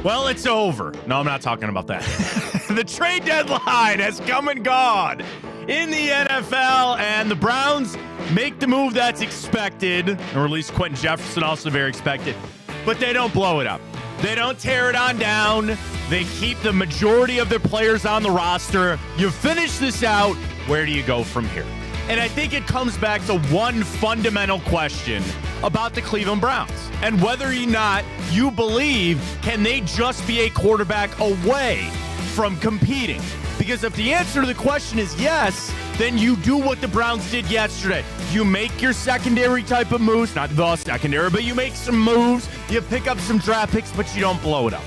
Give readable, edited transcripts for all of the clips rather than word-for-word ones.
Well, it's over. No, I'm not talking about that. The trade deadline has come and gone in the NFL, and the Browns make the move that's expected, or at least Quentin Jefferson also very expected, but they don't blow it up. They don't tear it on down. They keep the majority of their players on the roster. You finish this out, where do you go from here? And I think it comes back to one fundamental question about the Cleveland Browns and whether or not you believe, can they just be a quarterback away from competing? Because if the answer to the question is yes, then you do what the Browns did yesterday. You make your secondary type of moves, not the secondary, but you make some moves, you pick up some draft picks, but you don't blow it up.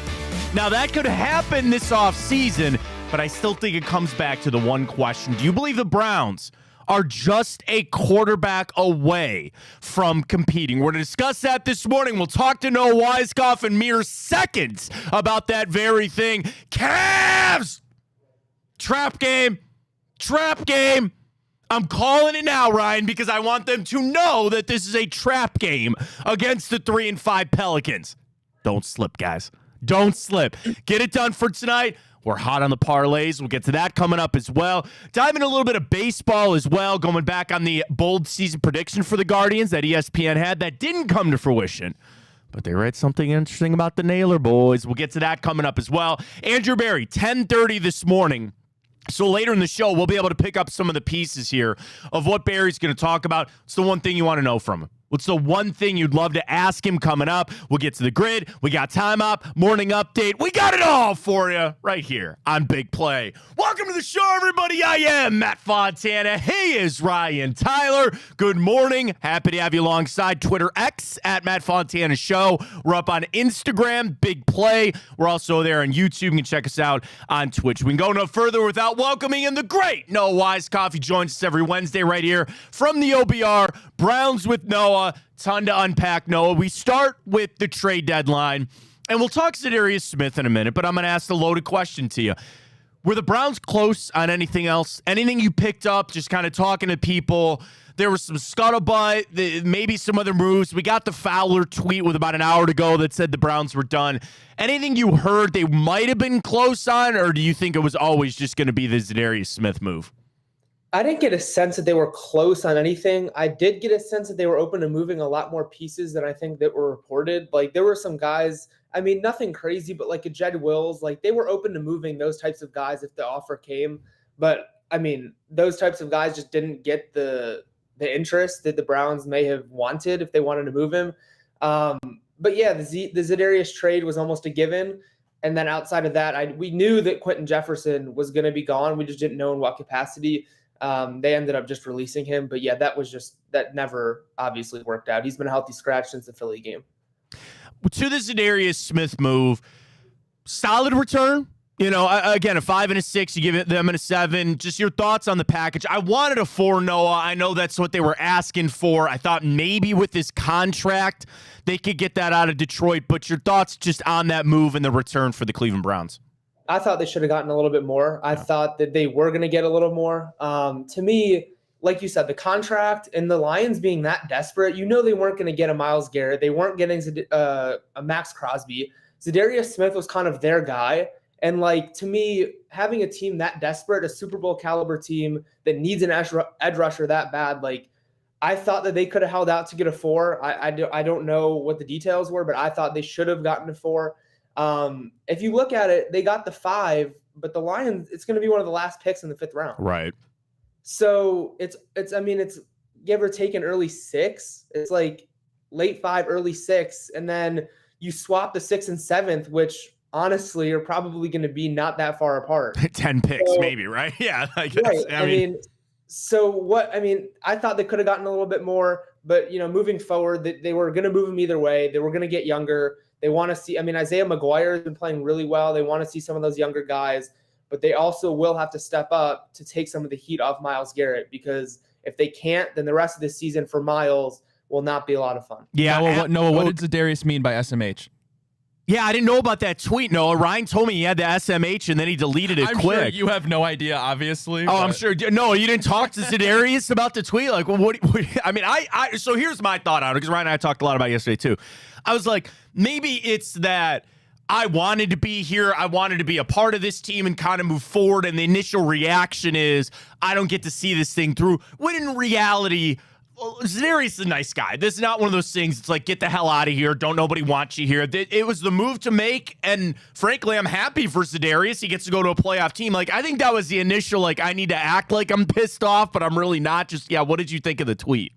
Now, that could happen this offseason, but I still think it comes back to the one question. Do you believe the Browns are just a quarterback away from competing? We're going to discuss that this morning. We'll talk to Noah Weiskopf in mere seconds about that very thing. Cavs! Trap game. I'm calling it now, Ryan, because I want them to know that this is a trap game against the 3-5 Pelicans. Don't slip, guys. Don't slip. Get it done for tonight. We're hot on the parlays. We'll get to that coming up as well. Diving a little bit of baseball as well, going back on the bold season prediction for the Guardians that ESPN had that didn't come to fruition. But they read something interesting about the Naylor boys. We'll get to that coming up as well. Andrew Berry, 10:30 this morning. So later in the show, we'll be able to pick up some of the pieces here of what Barry's going to talk about. It's the one thing you want to know from him. What's the one thing you'd love to ask him coming up? We'll get to the grid. We got time up, morning update. We got it all for you right here on Big Play. Welcome to the show, everybody. I am Matt Fontana. He is Ryan Tyler. Good morning. Happy to have you alongside Twitter X at Matt Fontana Show. We're up on Instagram, Big Play. We're also there on YouTube. You can check us out on Twitch. We can go no further without welcoming in the great Noah Weiskopf. He joins us every Wednesday right here from the OBR. Browns with Noah. Ton to unpack, Noah. We start with the trade deadline, and we'll talk Zadarius Smith in a minute, but I'm going to ask the loaded question to you. Were the Browns close on anything else? Anything you picked up, just kind of talking to people? There was some scuttlebutt, maybe some other moves. We got the Fowler tweet with about an hour to go that said the Browns were done. Anything you heard they might have been close on, or do you think it was always just going to be the Zadarius Smith move? I didn't get a sense that they were close on anything. I did get a sense that they were open to moving a lot more pieces than I think that were reported. Like, there were some guys, I mean, nothing crazy, but like a Jed Wills, like they were open to moving those types of guys if the offer came. But I mean, those types of guys just didn't get the interest that the Browns may have wanted if they wanted to move him. But yeah, the Zadarius trade was almost a given. And then outside of that, we knew that Quentin Jefferson was going to be gone. We just didn't know in what capacity. They ended up just releasing him. But yeah, that never obviously worked out. He's been a healthy scratch since the Philly game. To the Zadarius Smith move, solid return. You know, again, a 5 and a 6, you give them a 7. Just your thoughts on the package. I wanted a 4, Noah. I know that's what they were asking for. I thought maybe with this contract, they could get that out of Detroit. But your thoughts just on that move and the return for the Cleveland Browns? I thought they should have gotten a little bit more. I thought that they were going to get a little more. To me, like you said, the contract and the Lions being that desperate, you know they weren't going to get a Myles Garrett. They weren't getting a Max Crosby. Zadarius Smith was kind of their guy. And, like, to me, having a team that desperate, a Super Bowl caliber team that needs an edge rusher that bad, like, I thought that they could have held out to get a 4. I don't know what the details were, but I thought they should have gotten a 4. If you look at it, they got the 5, but the Lions, it's going to be one of the last picks in the 5th round. Right. So it's give or take an early 6. It's like late 5, early 6. And then you swap the 6th and 7th, which honestly are probably going to be not that far apart. 10 picks, maybe, right? Yeah. I guess. Right. I thought they could have gotten a little bit more, but, you know, moving forward, they were going to move him either way. They were going to get younger. They want to see, Isaiah McGuire has been playing really well. They want to see some of those younger guys, but they also will have to step up to take some of the heat off Myles Garrett, because if they can't, then the rest of the season for Myles will not be a lot of fun. Yeah. Well, what did Zadarius mean by SMH? Yeah, I didn't know about that tweet, Noah. Ryan told me he had the SMH and then he deleted it quick. Sure you have no idea, obviously. Oh, I'm sure. No, you didn't talk to Zadarius about the tweet? Like, well, so here's my thought on it, because Ryan and I talked a lot about it yesterday too. I was like, maybe it's that I wanted to be here. I wanted to be a part of this team and kind of move forward. And the initial reaction is, I don't get to see this thing through. When in reality, Za'Darius is a nice guy. This is not one of those things. It's like, get the hell out of here. Don't nobody want you here. It was the move to make. And frankly, I'm happy for Za'Darius. He gets to go to a playoff team. Like, I think that was the initial, like, I need to act like I'm pissed off, but I'm really not. Just, yeah, what did you think of the tweet?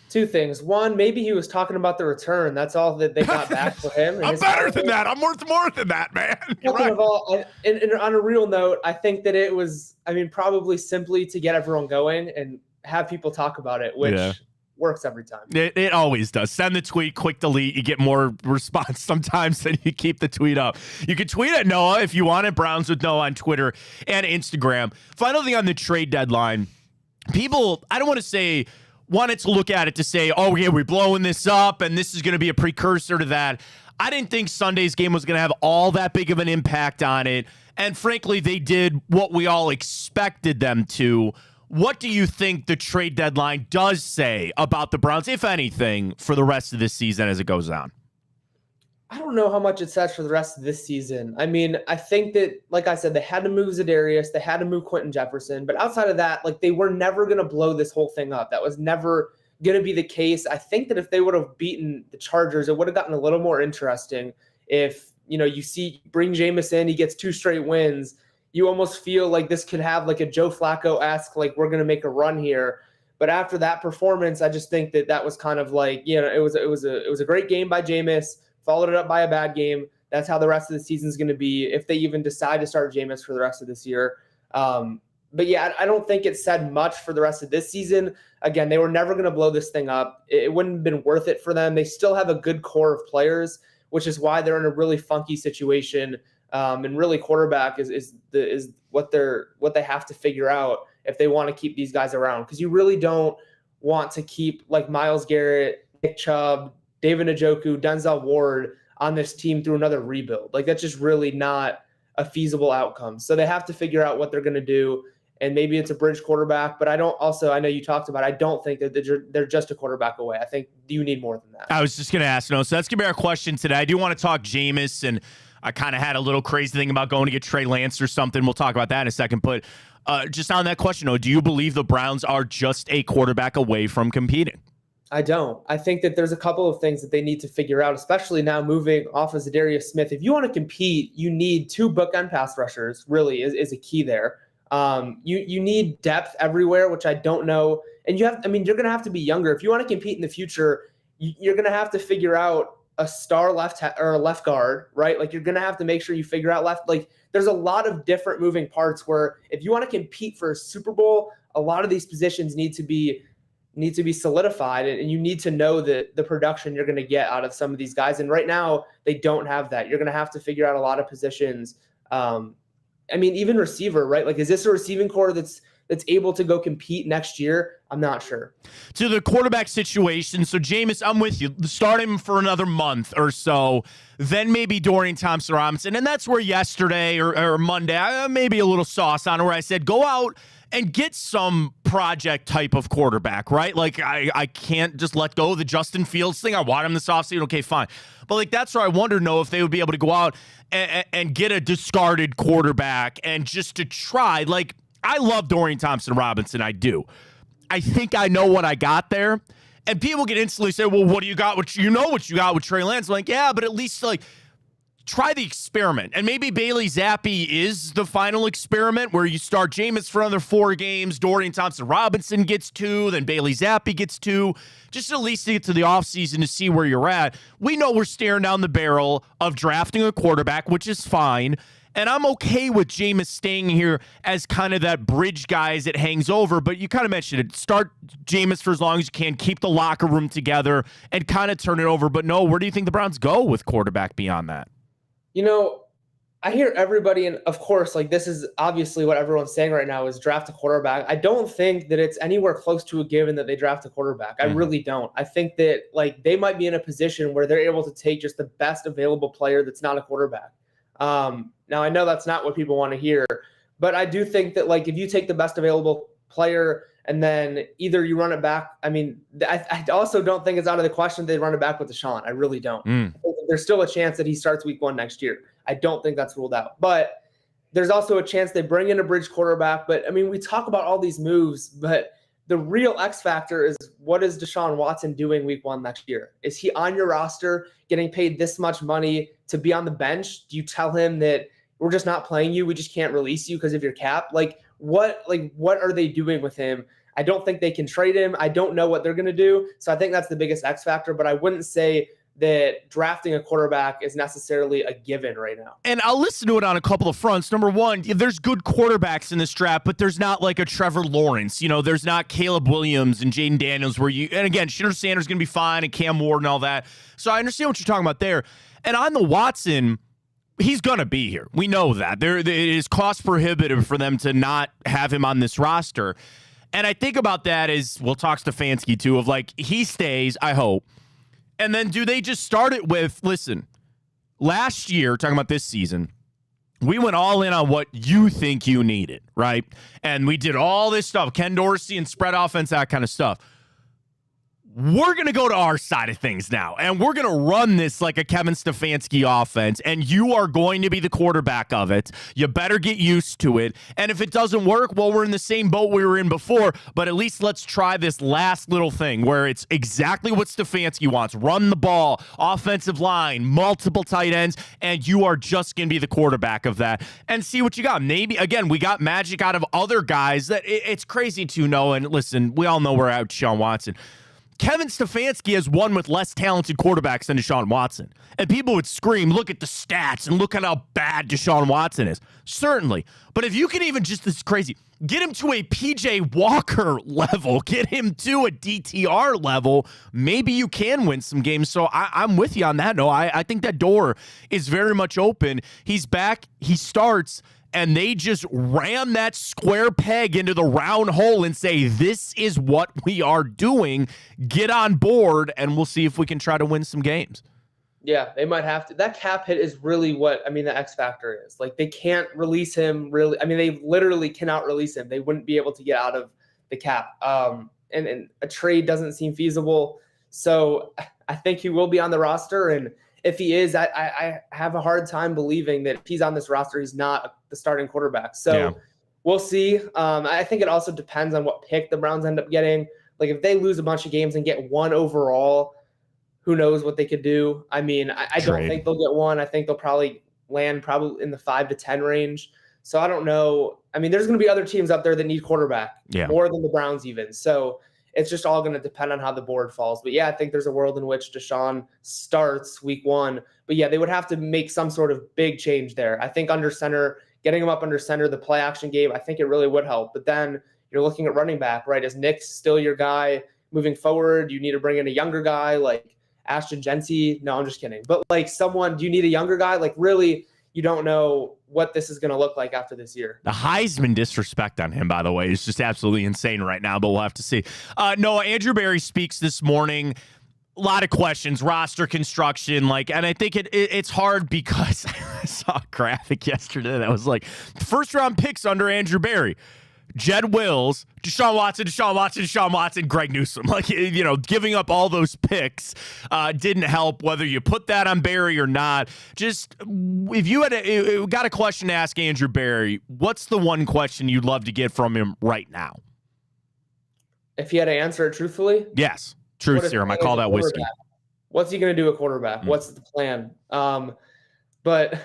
Two things. One, maybe he was talking about the return. That's all that they got back for him. I'm better than that. I'm worth more than that, man. Second of all, and on a real note, I think that it was, probably simply to get everyone going and have people talk about it, which works every time. It always does. Send the tweet, quick delete. You get more response sometimes than you keep the tweet up. You can tweet at Noah if you want it. Browns with Noah on Twitter and Instagram. Final thing on the trade deadline. People, I don't want to say, wanted to look at it to say, oh, yeah, we're blowing this up, and this is going to be a precursor to that. I didn't think Sunday's game was going to have all that big of an impact on it. And frankly, they did what we all expected them to. What do you think the trade deadline does say about the Browns, if anything, for the rest of this season as it goes on? I don't know how much it says for the rest of this season. I think that, like I said, they had to move Za'Darius, they had to move Quentin Jefferson, but outside of that, like, they were never going to blow this whole thing up. That was never going to be the case. I think that if they would have beaten the Chargers, it would have gotten a little more interesting. If, bring Jameis in, he gets 2 straight wins, you almost feel like this could have like a Joe Flacco-esque, like, we're going to make a run here. But after that performance, I just think that was kind of like, it was a great game by Jameis. Followed it up by a bad game. That's how the rest of the season is going to be if they even decide to start Jameis for the rest of this year. But yeah, I don't think it said much for the rest of this season. Again, they were never going to blow this thing up. It wouldn't have been worth it for them. They still have a good core of players, which is why they're in a really funky situation. And really, quarterback is what they have to figure out if they want to keep these guys around. Because you really don't want to keep like Myles Garrett, Nick Chubb, David Njoku, Denzel Ward on this team through another rebuild. Like, that's just really not a feasible outcome. So they have to figure out what they're going to do. And maybe it's a bridge quarterback, but I know you talked about it. I don't think that they're just a quarterback away. I think you need more than that. I was just going to ask, so that's going to be our question today. I do want to talk Jameis, and I kind of had a little crazy thing about going to get Trey Lance or something. We'll talk about that in a second. But just on that question, do you believe the Browns are just a quarterback away from competing? I don't. I think that there's a couple of things that they need to figure out, especially now moving off of Za'Darius Smith. If you want to compete, you need 2 bookend pass rushers, really is a key there. You need depth everywhere, which I don't know. And you're going to have to be younger. If you want to compete in the future, you're going to have to figure out a star left guard, right? Like, you're going to have to make sure you figure out left. Like, there's a lot of different moving parts where if you want to compete for a Super Bowl, a lot of these positions need to be solidified, and you need to know the production you're going to get out of some of these guys. And right now they don't have that. You're going to have to figure out a lot of positions. Even receiver, right? Like, is this a receiving core that's able to go compete next year? I'm not sure. To the quarterback situation, so Jameis, I'm with you. Start him for another month or so, then maybe Dorian Thompson-Robinson. And that's where yesterday or Monday, maybe a little sauce on it, where I said, go out and get some project type of quarterback, right? Like, I can't just let go of the Justin Fields thing. I want him this offseason. Okay, fine. But, like, that's where I wonder, if they would be able to go out and get a discarded quarterback and just to try. Like, I love Dorian Thompson-Robinson. I do. I think I know what I got there. And people can instantly say, well, what do you got? What you got with Trey Lance. I'm like, yeah, but at least, like, try the experiment. And maybe Bailey Zappi is the final experiment where you start Jameis for another 4 games, Dorian Thompson-Robinson gets 2, then Bailey Zappi gets 2, just at least to get to the offseason to see where you're at. We know we're staring down the barrel of drafting a quarterback, which is fine. And I'm okay with Jameis staying here as kind of that bridge guy as it hangs over. But you kind of mentioned it. Start Jameis for as long as you can. Keep the locker room together and kind of turn it over. But no, where do you think the Browns go with quarterback beyond that? I hear everybody, and of course, like, this is obviously what everyone's saying right now is draft a quarterback. I don't think that it's anywhere close to a given that they draft a quarterback. I really don't. I think that, like, they might be in a position where they're able to take just the best available player that's not a quarterback. Now, I know that's not what people want to hear, but I do think that, like, if you take the best available player and then either you run it back, I also don't think it's out of the question they run it back with Deshaun. I really don't. I think there's still a chance that he starts week 1 next year. I don't think that's ruled out. But there's also a chance they bring in a bridge quarterback. But, I mean, we talk about all these moves, but the real X factor is, what is Deshaun Watson doing week 1 next year? Is he on your roster getting paid this much money to be on the bench? Do you tell him that we're just not playing you, we just can't release you because of your cap? What are they doing with him? I don't think they can trade him. I don't know what they're going to do. So I think that's the biggest X factor, but I wouldn't say that drafting a quarterback is necessarily a given right now. And I'll listen to it on a couple of fronts. Number one, there's good quarterbacks in this draft, but there's not like a Trevor Lawrence. There's not Caleb Williams and Jaden Daniels and again, Shedeur Sanders going to be fine and Cam Ward and all that. So I understand what you're talking about there. And on the Watson, he's going to be here. We know that. It is cost prohibitive for them to not have him on this roster. And I think about that as, we'll talk Stefanski too, of he stays, I hope. And then do they just start it with, listen, last year, talking about this season, we went all in on what you think you needed, right? And we did all this stuff, Ken Dorsey and spread offense, that kind of stuff. We're going to go to our side of things now, and we're going to run this like a Kevin Stefanski offense, and you are going to be the quarterback of it. You better get used to it. And if it doesn't work, well, we're in the same boat we were in before, but at least let's try this last little thing where it's exactly what Stefanski wants. Run the ball, offensive line, multiple tight ends, and you are just going to be the quarterback of that and see what you got. Maybe, again, we got magic out of other guys that it's crazy to know. And listen, we all know we're out Deshaun Watson. Kevin Stefanski has won with less talented quarterbacks than Deshaun Watson. And people would scream, look at the stats and look at how bad Deshaun Watson is. Certainly. But if you can even this is crazy, get him to a PJ Walker level, get him to a DTR level, maybe you can win some games. So I'm with you on that. No, I think that door is very much open. He's back. He starts. And they just ram that square peg into the round hole and say, this is what we are doing. Get on board, and we'll see if we can try to win some games. Yeah, they might have to. That cap hit is really the X factor is. They can't release him, really. I mean, they literally cannot release him. They wouldn't be able to get out of the cap. And a trade doesn't seem feasible. So I think he will be on the roster, and if he is, I have a hard time believing that if he's on this roster, he's not the starting quarterback. So We'll see. I think it also depends on what pick the Browns end up getting. If they lose a bunch of games and get 1 overall, who knows what they could do. I mean, I don't think they'll get 1. I think they'll probably land in the 5 to 10 range. So I don't know. I mean, there's going to be other teams out there that need quarterback more than the Browns even. So it's just all going to depend on how the board falls. But yeah, I think there's a world in which Deshaun starts week 1. But yeah, they would have to make some sort of big change there. I think under center, getting him up under center, the play action game, I think it really would help. But then you're looking at running back, right? Is Nick still your guy moving forward? You need to bring in a younger guy like Ashton Genty. No, I'm just kidding. But do you need a younger guy? Really, you don't know what this is going to look like after this year. The Heisman disrespect on him, by the way, is just absolutely insane right now, but we'll have to see. Noah, Andrew Berry speaks this morning. A lot of questions, roster construction, and I think it's hard because I saw a graphic yesterday that was first round picks under Andrew Berry. Jed Wills, Deshaun Watson, Greg Newsome. Giving up all those picks didn't help whether you put that on Barry or not. Just if you got a question to ask Andrew Berry, what's the one question you'd love to get from him right now? If he had to answer it truthfully? Yes. Truth serum. I call that whiskey. What's he going to do at quarterback? What's the plan? But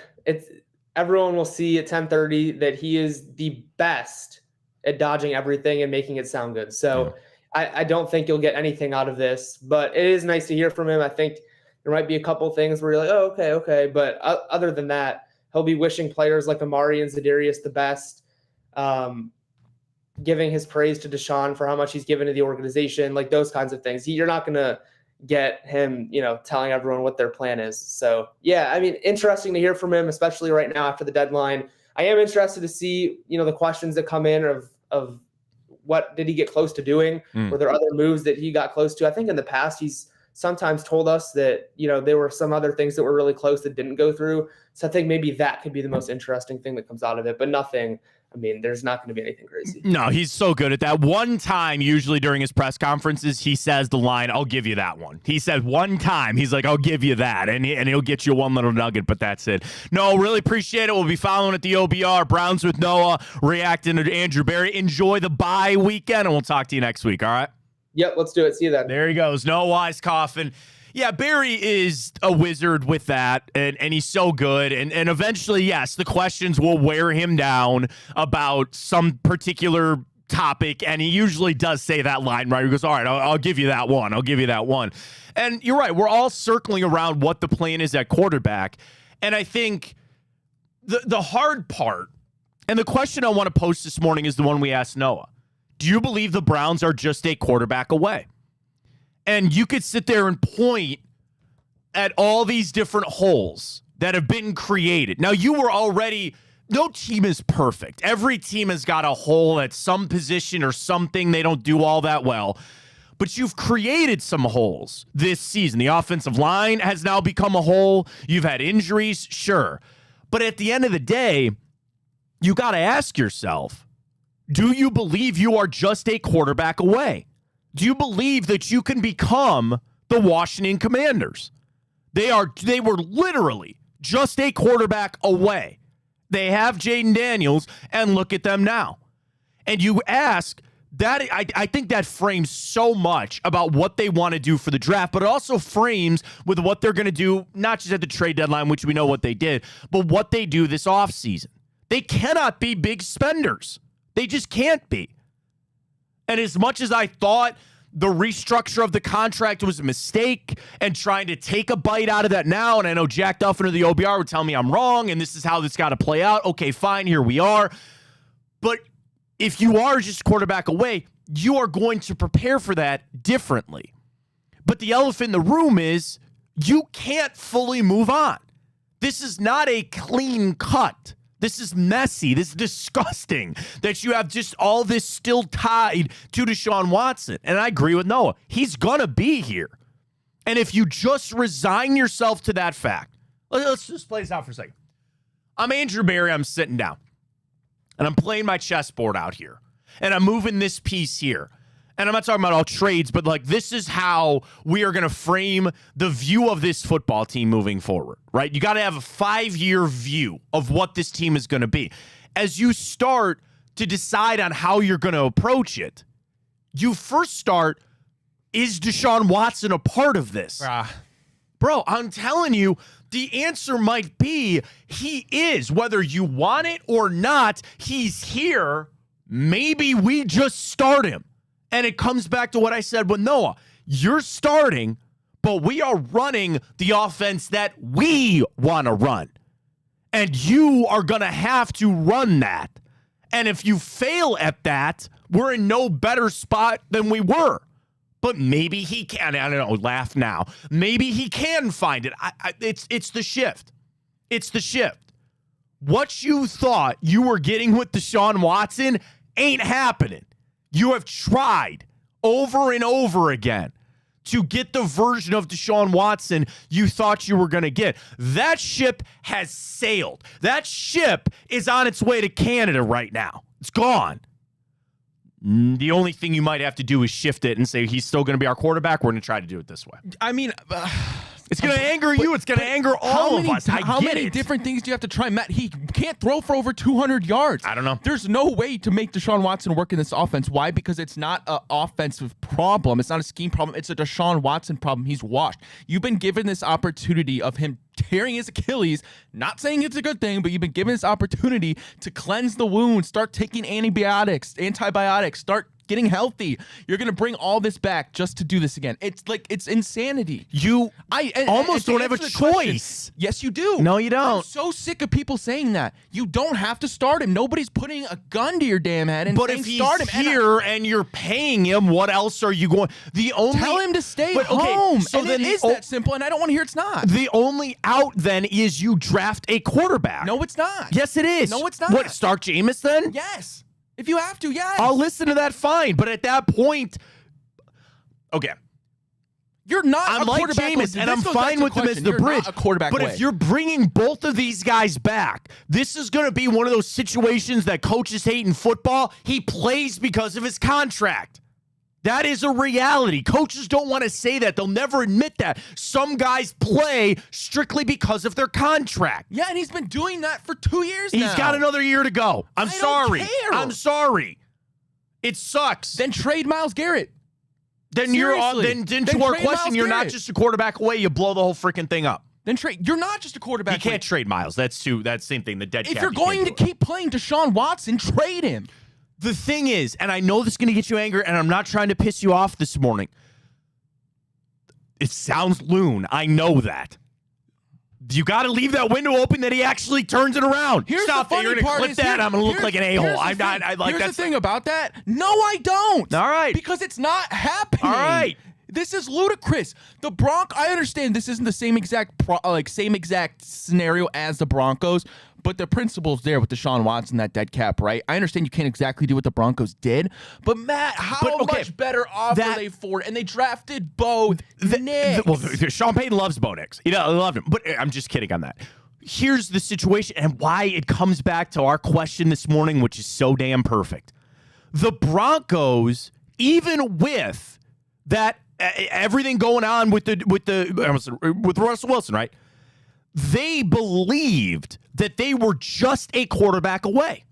everyone will see at 10:30 that he is the best at dodging everything and making it sound good. So I don't think you'll get anything out of this, but it is nice to hear from him. I think there might be a couple things where you're like, oh, okay. But other than that, he'll be wishing players like Amari and Za'Darius the best, giving his praise to Deshaun for how much he's given to the organization, those kinds of things. You're not going to get him, telling everyone what their plan is. So, yeah, I mean, interesting to hear from him, especially right now after the deadline. I am interested to see, the questions that come in of what did he get close to doing? Were there other moves that he got close to? I think in the past he's sometimes told us that, there were some other things that were really close that didn't go through. So I think maybe that could be the most interesting thing that comes out of it, but nothing I mean, there's not going to be anything crazy. No, he's so good at that. One time, usually during his press conferences, he says the line, I'll give you that one. He said one time, he's like, I'll give you that. And he'll get you one little nugget, but that's it. No, really appreciate it. We'll be following at the OBR. Browns with Noah, reacting to Andrew Berry. Enjoy the bye weekend, and we'll talk to you next week, all right? Yep, let's do it. See you then. There he goes. Noah Weiskopf. Yeah, Barry is a wizard with that, and he's so good. And eventually, yes, the questions will wear him down about some particular topic, and he usually does say that line, right? He goes, all right, I'll give you that one. I'll give you that one. And you're right. We're all circling around what the plan is at quarterback. And I think the hard part, and the question I want to post this morning is the one we asked Noah. Do you believe the Browns are just a quarterback away? And you could sit there and point at all these different holes that have been created. Now, you were already, no team is perfect. Every team has got a hole at some position or something they don't do all that well. But you've created some holes this season. The offensive line has now become a hole. You've had injuries, sure. But at the end of the day, you got to ask yourself, do you believe you are just a quarterback away? Do you believe that you can become the Washington Commanders? They were literally just a quarterback away. They have Jaden Daniels, and look at them now. And you ask, that I think that frames so much about what they want to do for the draft, but it also frames with what they're going to do, not just at the trade deadline, which we know what they did, but what they do this offseason. They cannot be big spenders. They just can't be. And as much as I thought the restructure of the contract was a mistake and trying to take a bite out of that now, and I know Jack Duffin of the OBR would tell me I'm wrong and this is how this got to play out. Okay, fine, here we are. But if you are just quarterback away, you are going to prepare for that differently. But the elephant in the room is you can't fully move on. This is not a clean cut. This is messy. This is disgusting that you have just all this still tied to Deshaun Watson. And I agree with Noah. He's going to be here. And if you just resign yourself to that fact, let's just play this out for a second. I'm Andrew Berry. I'm sitting down. And I'm playing my chessboard out here. And I'm moving this piece here. And I'm not talking about all trades, but like this is how we are going to frame the view of this football team moving forward, right? You got to have a 5-year view of what this team is going to be. As you start to decide on how you're going to approach it, you first start, is Deshaun Watson a part of this? Bro, I'm telling you, the answer might be he is. Whether you want it or not, he's here. Maybe we just start him. And it comes back to what I said with Noah. You're starting, but we are running the offense that we want to run. And you are going to have to run that. And if you fail at that, we're in no better spot than we were. But maybe he can, I don't know, laugh now. Maybe he can find it. It's the shift. It's the shift. What you thought you were getting with Deshaun Watson ain't happening. You have tried over and over again to get the version of Deshaun Watson you thought you were going to get. That ship has sailed. That ship is on its way to Canada right now. It's gone. The only thing you might have to do is shift it and say he's still going to be our quarterback. We're going to try to do it this way. I mean, it's going to anger you. It's going to anger all of us. How many different things do you have to try? Matt, he can't throw for over 200 yards. I don't know. There's no way to make Deshaun Watson work in this offense. Why? Because it's not an offensive problem. It's not a scheme problem. It's a Deshaun Watson problem. He's washed. You've been given this opportunity of him tearing his Achilles, not saying it's a good thing, but you've been given this opportunity to cleanse the wound, start taking antibiotics, start getting healthy. You're going to bring all this back just to do this again. It's like, it's insanity. I almost don't have a choice. Yes, you do. No, you don't. I'm so sick of people saying that. You don't have to start him. Nobody's putting a gun to your damn head and saying start him. But if he's here and you're paying him, what else are you going? Tell him to stay home. So then it is that simple, and I don't want to hear it's not. The only out then is you draft a quarterback. No, it's not. Yes, it is. No, it's not. What, start Jameis then? Yes. If you have to, yes. I'll listen to that, fine. But at that point, okay. You're not I'm a like quarterback. Jameis, and I'm fine with them as the You're bridge. not a quarterback but away. if you're bringing both of these guys back, this is going to be one of those situations that coaches hate in football. He plays because of his contract. That is a reality. Coaches don't want to say that. They'll never admit that. Some guys play strictly because of their contract. Yeah, and he's been doing that for 2 years now. He's got another year to go. I'm I don't sorry. care. I'm sorry. It sucks. Then trade Myles Garrett. Then you're all, Seriously. then Then to our trade question, Myles you're not Garrett. just a quarterback away. You blow the whole freaking thing up. Then trade. You're not just a quarterback. You can't trade Miles. That's same thing. The dead If cap. you're You can't going to do it. keep playing Deshaun Watson, trade him. The thing is, and I know this is going to get you angry, and I'm not trying to piss you off this morning. It sounds loon. I know that. You got to leave that window open that he actually turns it around. Here's Stop the that. You're funny going to part clip is that. I'm going to look like an a-hole. I'm not. I like Here's that's the thing about that. No, I don't. All right. Because it's not happening. All right. This is ludicrous. The I understand this isn't the same exact scenario as the Broncos, but the principle's there with Deshaun Watson, that dead cap, right? I understand you can't exactly do what the Broncos did, but Matt, how much better off are they for it? And they drafted Bo Nix. Well, Sean Payton loves Bo Nix. I loved him, but I'm just kidding on that. Here's the situation and why it comes back to our question this morning, which is so damn perfect. The Broncos, even with that everything going on with Russell Wilson, right? They believed that they were just a quarterback away.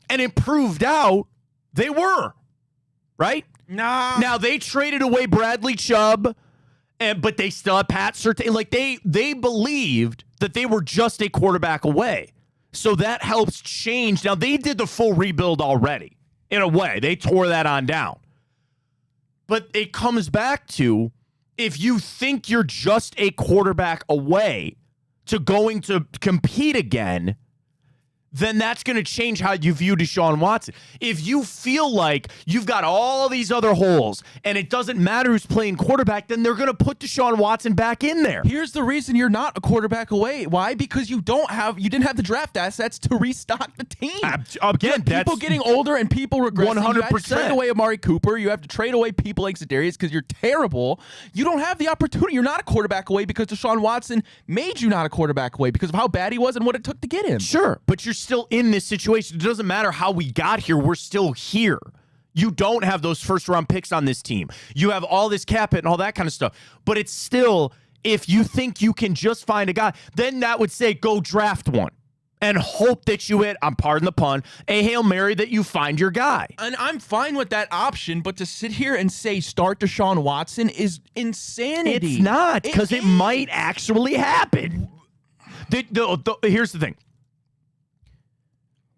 And it proved out they were, right? Nah. Now, they traded away Bradley Chubb, but they still have Pat Surtain. Like, they believed that they were just a quarterback away. So that helps change. Now, they did the full rebuild already, in a way. They tore that on down. But it comes back to, if you think you're just a quarterback away to going to compete again, then that's going to change how you view Deshaun Watson. If you feel like you've got all these other holes and it doesn't matter who's playing quarterback, then they're going to put Deshaun Watson back in there. Here's the reason you're not a quarterback away. Why? Because you didn't have the draft assets to restock the team. Again, people getting older and people regressing. 100%. You have to trade away Amari Cooper. You have to trade away people like Za'Darius because you're terrible. You don't have the opportunity. You're not a quarterback away because Deshaun Watson made you not a quarterback away because of how bad he was and what it took to get him. Sure, but you're still in this situation. It doesn't matter how we got here. We're still here. You don't have those first-round picks on this team. You have all this cap hit and all that kind of stuff. But it's still, if you think you can just find a guy, then that would say go draft one and hope that you hit, pardon the pun, a Hail Mary that you find your guy. And I'm fine with that option, but to sit here and say start Deshaun Watson is insanity. It's not, because it might actually happen. Here's the thing.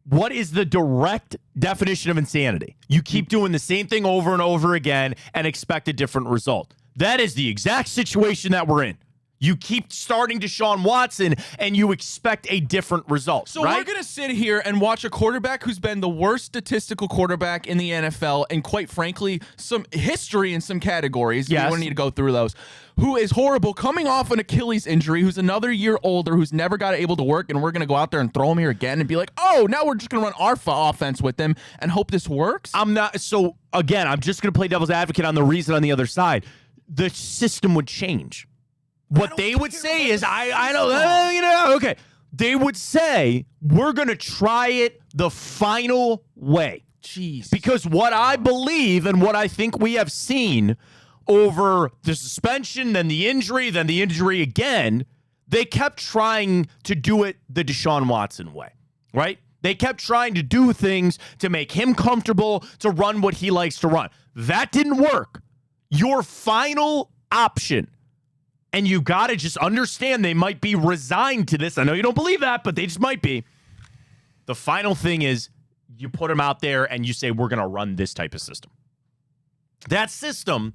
What is the direct definition of insanity? You keep doing the same thing over and over again and expect a different result. That is the exact situation that we're in. You keep starting Deshaun Watson and you expect a different result. So right? we're going to sit here and watch a quarterback who's been the worst statistical quarterback in the NFL and quite frankly, some history in some categories. Yes. We don't need to go through those. Who is horrible, coming off an Achilles injury, who's another year older, who's never got able to work, and we're going to go out there and throw him here again and be like, oh, now we're just going to run our offense with him and hope this works? I'm not. So, again, I'm just going to play devil's advocate on the reason on the other side. The system would change. What they would say is, I don't, okay. They would say, we're going to try it the final way. Jeez. Because what I believe and what I think we have seen over the suspension, then the injury again, they kept trying to do it the Deshaun Watson way, right? They kept trying to do things to make him comfortable, to run what he likes to run. That didn't work. Your final option, and you got to just understand they might be resigned to this. I know you don't believe that, but they just might be. The final thing is you put them out there and you say, we're going to run this type of system. That system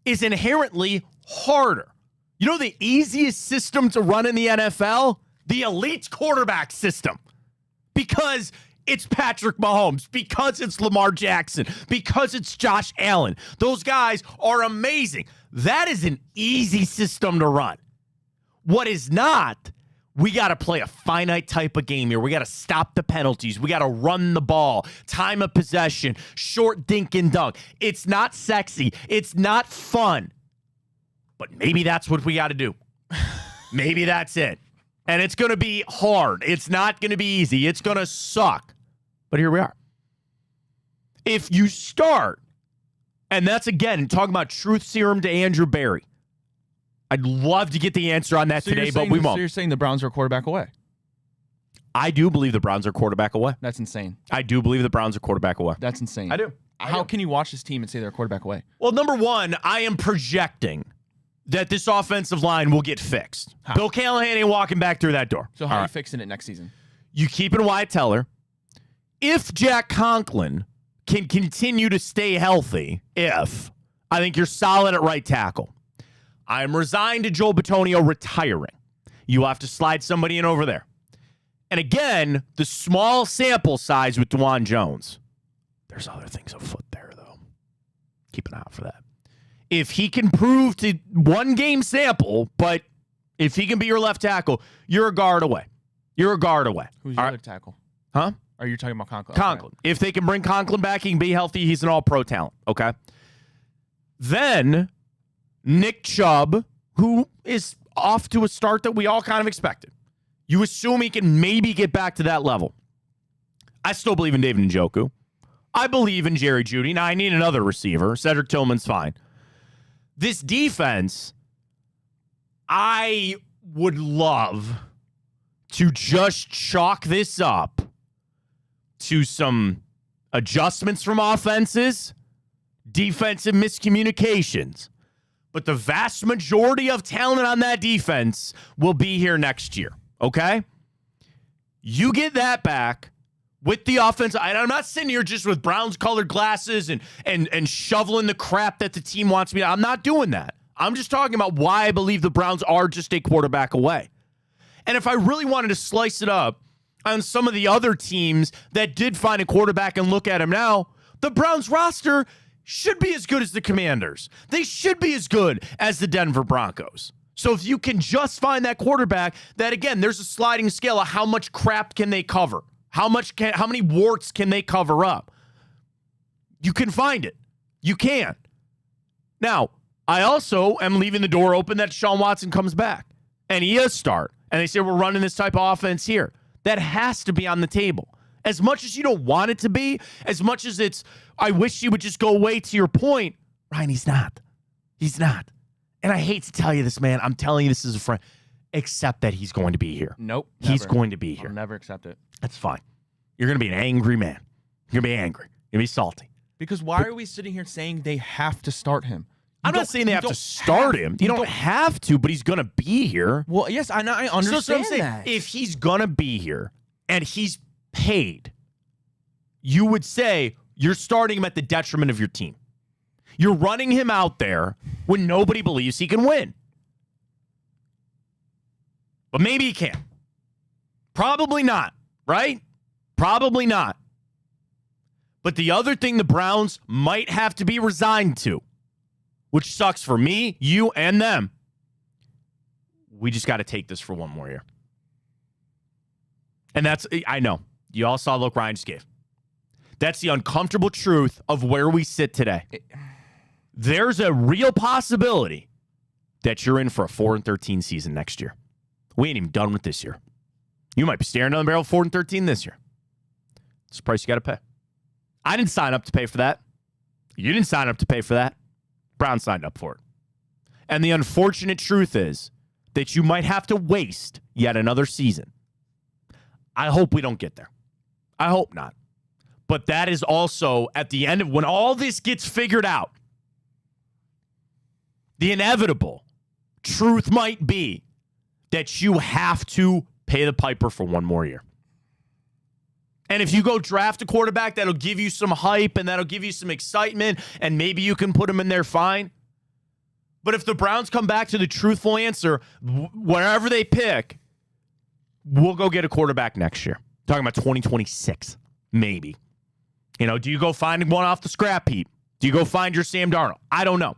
is inherently harder. You know the easiest system to run in the NFL? The elite quarterback system. Because it's Patrick Mahomes, because it's Lamar Jackson, because it's Josh Allen. Those guys are amazing. That is an easy system to run. What is not, we got to play a finite type of game here. We got to stop the penalties. We got to run the ball, time of possession, short dink and dunk. It's not sexy. It's not fun. But maybe that's what we got to do. Maybe that's it. And it's going to be hard. It's not going to be easy. It's going to suck. But here we are. If you start, and that's, again, talking about truth serum to Andrew Berry. I'd love to get the answer on that today, but we won't. So you're saying the Browns are a quarterback away? I do believe the Browns are quarterback away. That's insane. I do believe the Browns are quarterback away. That's insane. I do. How can you watch this team and say they're a quarterback away? Well, number one, I am projecting that this offensive line will get fixed. How? Bill Callahan ain't walking back through that door. So how are you fixing it next season? You keep it Wyatt Teller. If Jack Conklin can continue to stay healthy, I think you're solid at right tackle. I'm resigned to Joel Bitonio retiring. You have to slide somebody in over there. And again, the small sample size with DeJuan Jones. There's other things afoot there, though. Keep an eye out for that. If he can prove to one game sample, but if he can be your left tackle, you're a guard away. You're a guard away. Who's your other tackle? Huh? Are you talking about Conklin? Conklin. Okay. If they can bring Conklin back, he can be healthy. He's an all-pro talent, okay? Then Nick Chubb, who is off to a start that we all kind of expected. You assume he can maybe get back to that level. I still believe in David Njoku. I believe in Jerry Jeudy. Now, I need another receiver. Cedric Tillman's fine. This defense, I would love to just chalk this up to some adjustments from offenses, defensive miscommunications. But the vast majority of talent on that defense will be here next year, okay? You get that back with the offense. I'm not sitting here just with Browns-colored glasses and shoveling the crap that the team wants me to. I'm not doing that. I'm just talking about why I believe the Browns are just a quarterback away. And if I really wanted to slice it up on some of the other teams that did find a quarterback and look at him now, the Browns roster should be as good as the Commanders. They should be as good as the Denver Broncos. So if you can just find that quarterback, that again, there's a sliding scale of how much crap can they cover? How many warts can they cover up? You can find it. You can. Now, I also am leaving the door open that Deshaun Watson comes back and he is start. And they say we're running this type of offense here. That has to be on the table. As much as you don't want it to be, as much as it's, I wish he would just go away, to your point, Ryan, he's not. He's not. And I hate to tell you this, man. I'm telling you this as a friend. Accept that he's going to be here. Nope. He's going to be here. I'll never accept it. That's fine. You're going to be an angry man. You're going to be angry. You're going to be salty. Because why are we sitting here saying they have to start him? I'm not saying they have to start him. You don't have to, but he's going to be here. Well, yes, I understand So I'm saying, that. if he's going to be here and he's paid, you would say you're starting him at the detriment of your team. You're running him out there when nobody believes he can win. But maybe he can. Probably not, right? Probably not. But the other thing the Browns might have to be resigned to, which sucks for me, you, and them, we just got to take this for one more year. And that's, I know, you all saw the look Ryan just gave. That's the uncomfortable truth of where we sit today. There's a real possibility that you're in for a 4-13 season next year. We ain't even done with this year. You might be staring down the barrel of 4-13 this year. It's the price you got to pay. I didn't sign up to pay for that. You didn't sign up to pay for that. Brown signed up for it. And the unfortunate truth is that you might have to waste yet another season. I hope we don't get there. I hope not. But that is also at the end of when all this gets figured out, the inevitable truth might be that you have to pay the piper for one more year. And if you go draft a quarterback, that'll give you some hype and that'll give you some excitement, and maybe you can put him in there fine. But if the Browns come back to the truthful answer, wherever they pick, we'll go get a quarterback next year. Talking about 2026, maybe. You know, do you go find one off the scrap heap? Do you go find your Sam Darnold? I don't know.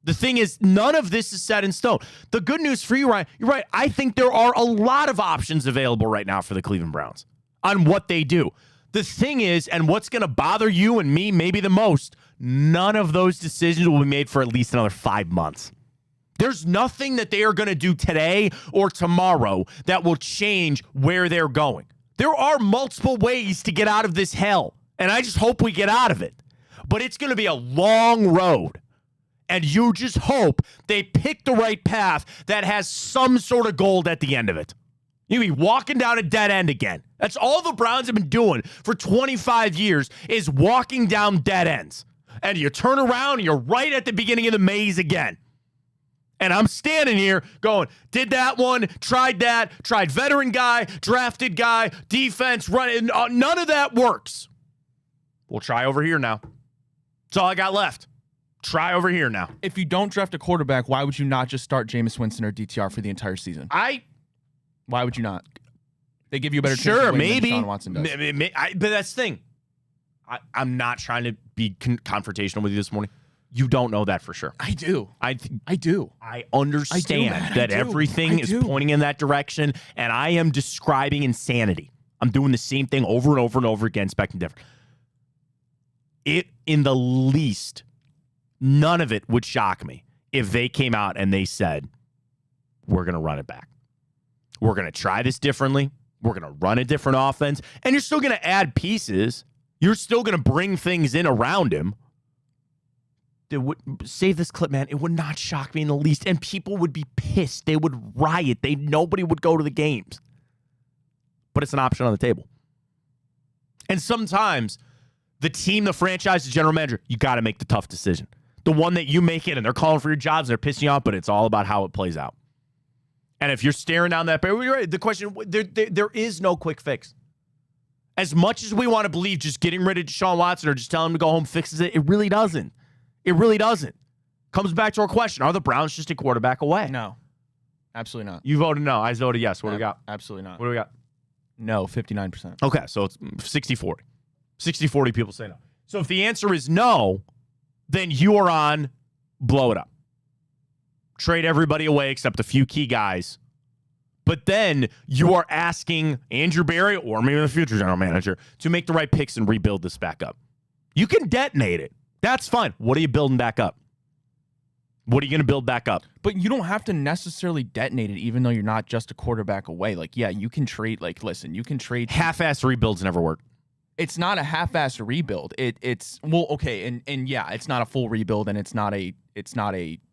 The thing is, none of this is set in stone. The good news for you, Ryan, you're right. I think there are a lot of options available right now for the Cleveland Browns on what they do. The thing is, and what's going to bother you and me maybe the most, none of those decisions will be made for at least another 5 months. There's nothing that they are going to do today or tomorrow that will change where they're going. There are multiple ways to get out of this hell, and I just hope we get out of it. But it's going to be a long road, and you just hope they pick the right path that has some sort of gold at the end of it. You'll be walking down a dead end again. That's all the Browns have been doing for 25 years is walking down dead ends. And you turn around and you're right at the beginning of the maze again. And I'm standing here going, did that one, tried veteran guy, drafted guy, defense, run. None of that works. We'll try over here now. That's all I got left. Try over here now. If you don't draft a quarterback, why would you not just start Jameis Winston or DTR for the entire season? Why would you not? They give you a better chance of winning than Deshaun Watson does. But that's the thing. I'm not trying to be confrontational with you this morning. You don't know that for sure. I do. I do. I understand that everything is pointing in that direction, and I am describing insanity. I'm doing the same thing over and over and over again, expecting different. It, in the least, none of it would shock me if they came out and they said, we're going to run it back. We're going to try this differently. We're going to run a different offense, and you're still going to add pieces. You're still going to bring things in around him. Save this clip, man. It would not shock me in the least. And people would be pissed. They would riot. Nobody would go to the games. But it's an option on the table. And sometimes the team, the franchise, the general manager, you got to make the tough decision. The one that you make it and they're calling for your jobs and they're pissing you off, but it's all about how it plays out. And if you're staring down that barrel, you're right. The question, there is no quick fix. As much as we want to believe just getting rid of Deshaun Watson or just telling him to go home fixes it, it really doesn't. It really doesn't. Comes back to our question. Are the Browns just a quarterback away? No. Absolutely not. You voted no. I voted yes. What do we got? Absolutely not. What do we got? No, 59%. Okay, so it's 60-40. 60-40 people say no. So if the answer is no, then you are on blow it up. Trade everybody away except a few key guys. But then you are asking Andrew Berry or maybe the future general manager to make the right picks and rebuild this back up. You can detonate it. That's fine. What are you building back up? What are you going to build back up? But you don't have to necessarily detonate it, even though you're not just a quarterback away. Like, yeah, you can trade. Like, listen, you can trade. Half-ass rebuilds never work. It's not a half-ass rebuild. It's well, okay, and yeah, it's not a full rebuild, and it's not a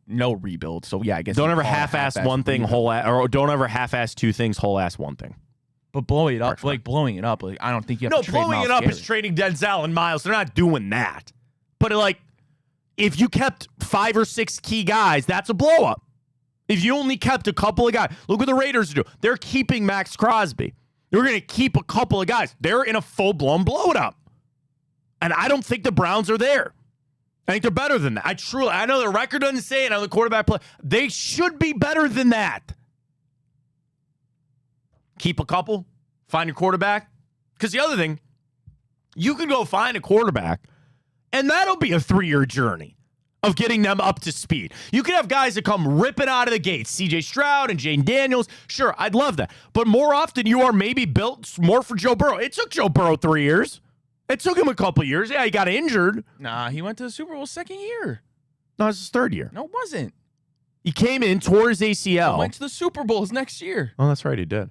no rebuild. So yeah, I guess don't ever half-ass one thing, or don't ever half-ass two things, whole-ass one thing. But blowing it up, like I don't think you have to trade blowing Myles it up Garrett. is trading Denzel and Miles. They're not doing that. But like, if you kept 5 or 6 key guys, that's a blow up. If you only kept a couple of guys, look what the Raiders do. They're keeping Max Crosby. They're going to keep a couple of guys. They're in a full-blown blow it up. And I don't think the Browns are there. I think they're better than that. I know the record doesn't say it on the quarterback play. They should be better than that. Keep a couple, find your quarterback. Because the other thing, you can go find a quarterback, and that'll be a 3-year journey of getting them up to speed. You can have guys that come ripping out of the gates, CJ Stroud and Jaden Daniels. Sure, I'd love that. But more often, you are maybe built more for Joe Burrow. It took Joe Burrow 3 years. It took him a couple years. Yeah, he got injured. Nah, he went to the Super Bowl second year. No, it's his 3rd year. No, it wasn't. He came in, tore his ACL. He went to the Super Bowl his next year. Oh, that's right, he did.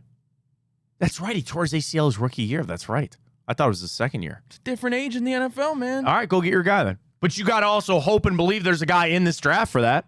That's right, he tore his ACL his rookie year. That's right. I thought it was his 2nd year. It's a different age in the NFL, man. All right, go get your guy then. But you got to also hope and believe there's a guy in this draft for that.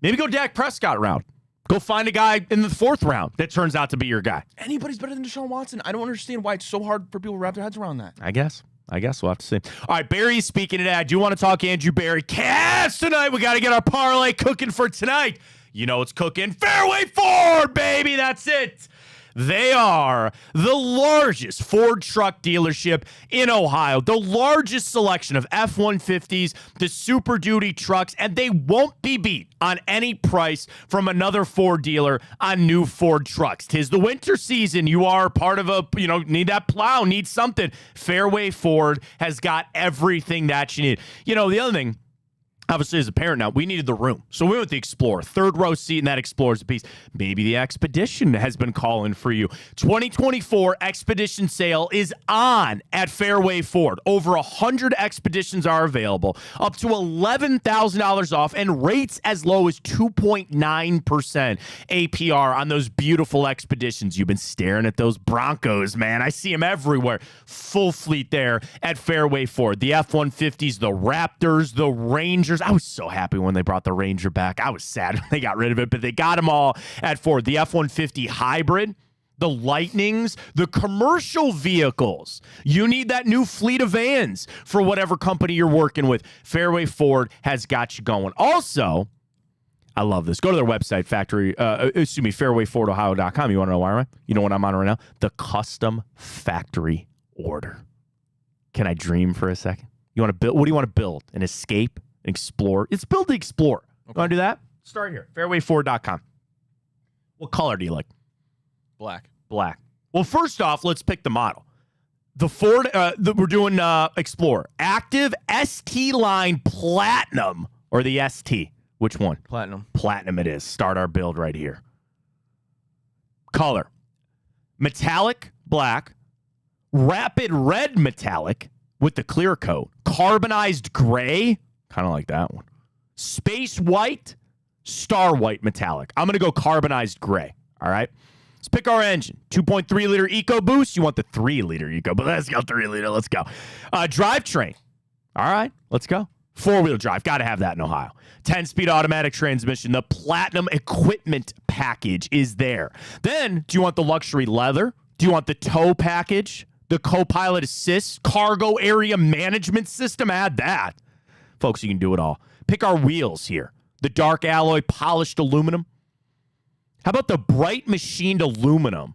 Maybe go Dak Prescott round. Go find a guy in the 4th round that turns out to be your guy. Anybody's better than Deshaun Watson. I don't understand why it's so hard for people to wrap their heads around that. I guess we'll have to see. All right, Barry's speaking today. I do want to talk Andrew Berry. Cast tonight. We got to get our parlay cooking for tonight. You know it's cooking. Fairway Ford, baby. That's it. They are the largest Ford truck dealership in Ohio, the largest selection of F-150s, the Super Duty trucks, and they won't be beat on any price from another Ford dealer on new Ford trucks. 'Tis the winter season. You are part of need that plow, need something. Fairway Ford has got everything that you need. The other thing, Obviously, as a parent now, we needed the room. So we went with the Explorer. Third row seat, and that Explorer's a piece. Maybe the Expedition has been calling for you. 2024 Expedition sale is on at Fairway Ford. Over 100 Expeditions are available, up to $11,000 off, and rates as low as 2.9% APR on those beautiful Expeditions. You've been staring at those Broncos, man. I see them everywhere. Full fleet there at Fairway Ford. The F-150s, the Raptors, the Rangers. I was so happy when they brought the Ranger back. I was sad when they got rid of it, but they got them all at Ford. The F-150 hybrid, the Lightnings, the commercial vehicles. You need that new fleet of vans for whatever company you're working with. Fairway Ford has got you going. Also, I love this. Go to their website, fairwayfordohio.com. You want to know why, right? You know what I'm on right now? The custom factory order. Can I dream for a second? You want to build? What do you want to build? An Escape? Explorer. It's build the Explorer. Okay. You want to do that? Start here. Fairwayford.com. What color do you like? Black. Black. Well, first off, let's pick the model. The Ford, we're doing Explorer. Active ST line Platinum or the ST? Which one? Platinum. Platinum it is. Start our build right here. Color. Metallic black. Rapid red metallic with the clear coat. Carbonized gray. Kind of like that one. Space white, star white metallic. I'm going to go carbonized gray. All right. Let's pick our engine. 2.3 liter EcoBoost. You want the 3 liter Eco, but let's go 3 liter. Let's go. Drivetrain. All right. Let's go. 4-wheel drive. Got to have that in Ohio. 10-speed automatic transmission. The Platinum equipment package is there. Then, do you want the luxury leather? Do you want the tow package? The co-pilot assist? Cargo area management system? Add that. Folks, you can do it all. Pick our wheels here. The dark alloy polished aluminum. How about the bright machined aluminum?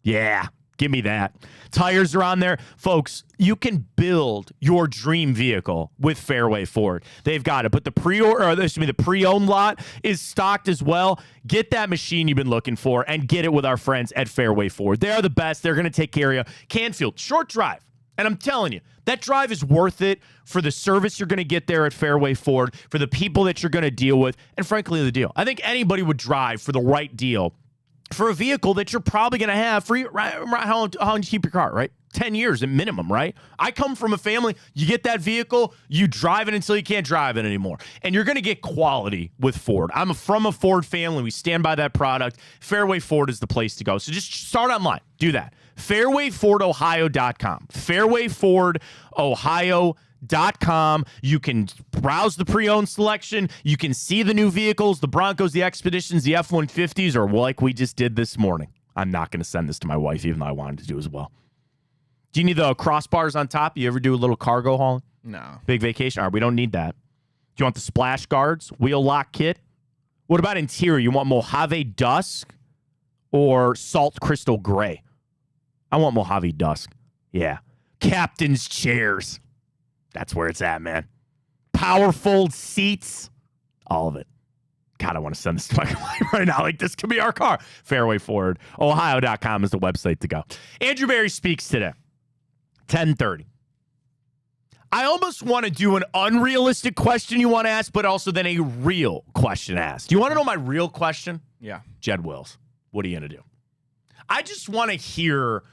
Yeah, give me that. Tires are on there. Folks, you can build your dream vehicle with Fairway Ford. They've got it. But the pre-owned lot is stocked as well. Get that machine you've been looking for and get it with our friends at Fairway Ford. They are the best. They're going to take care of you. Canfield, short drive. And I'm telling you, that drive is worth it for the service you're going to get there at Fairway Ford, for the people that you're going to deal with, and frankly, the deal. I think anybody would drive for the right deal for a vehicle that you're probably going to have for how long do you keep your car, right? 10 years at minimum, right? I come from a family, you get that vehicle, you drive it until you can't drive it anymore. And you're going to get quality with Ford. I'm from a Ford family. We stand by that product. Fairway Ford is the place to go. So just start online. Do that. Fairwayfordohio.com. Fairwayfordohio.com. You can browse the pre-owned selection. You can see the new vehicles, the Broncos, the Expeditions, the F-150s, or like we just did this morning. I'm not going to send this to my wife, even though I wanted to do as well. Do you need the crossbars on top? You ever do a little cargo hauling? No. Big vacation? All right, we don't need that. Do you want the splash guards? Wheel lock kit? What about interior? You want Mojave Dusk or Salt Crystal Gray? I want Mojave Dusk. Yeah. Captain's chairs. That's where it's at, man. Power fold seats. All of it. God, I want to send this to my wife right now. Like, this could be our car. Fairway Ford. Ohio.com is the website to go. Andrew Berry speaks today. 10:30. I almost want to do an unrealistic question you want to ask, but also then a real question asked. Do you want to know my real question? Yeah. Jed Wills. What are you going to do? I just want to hear,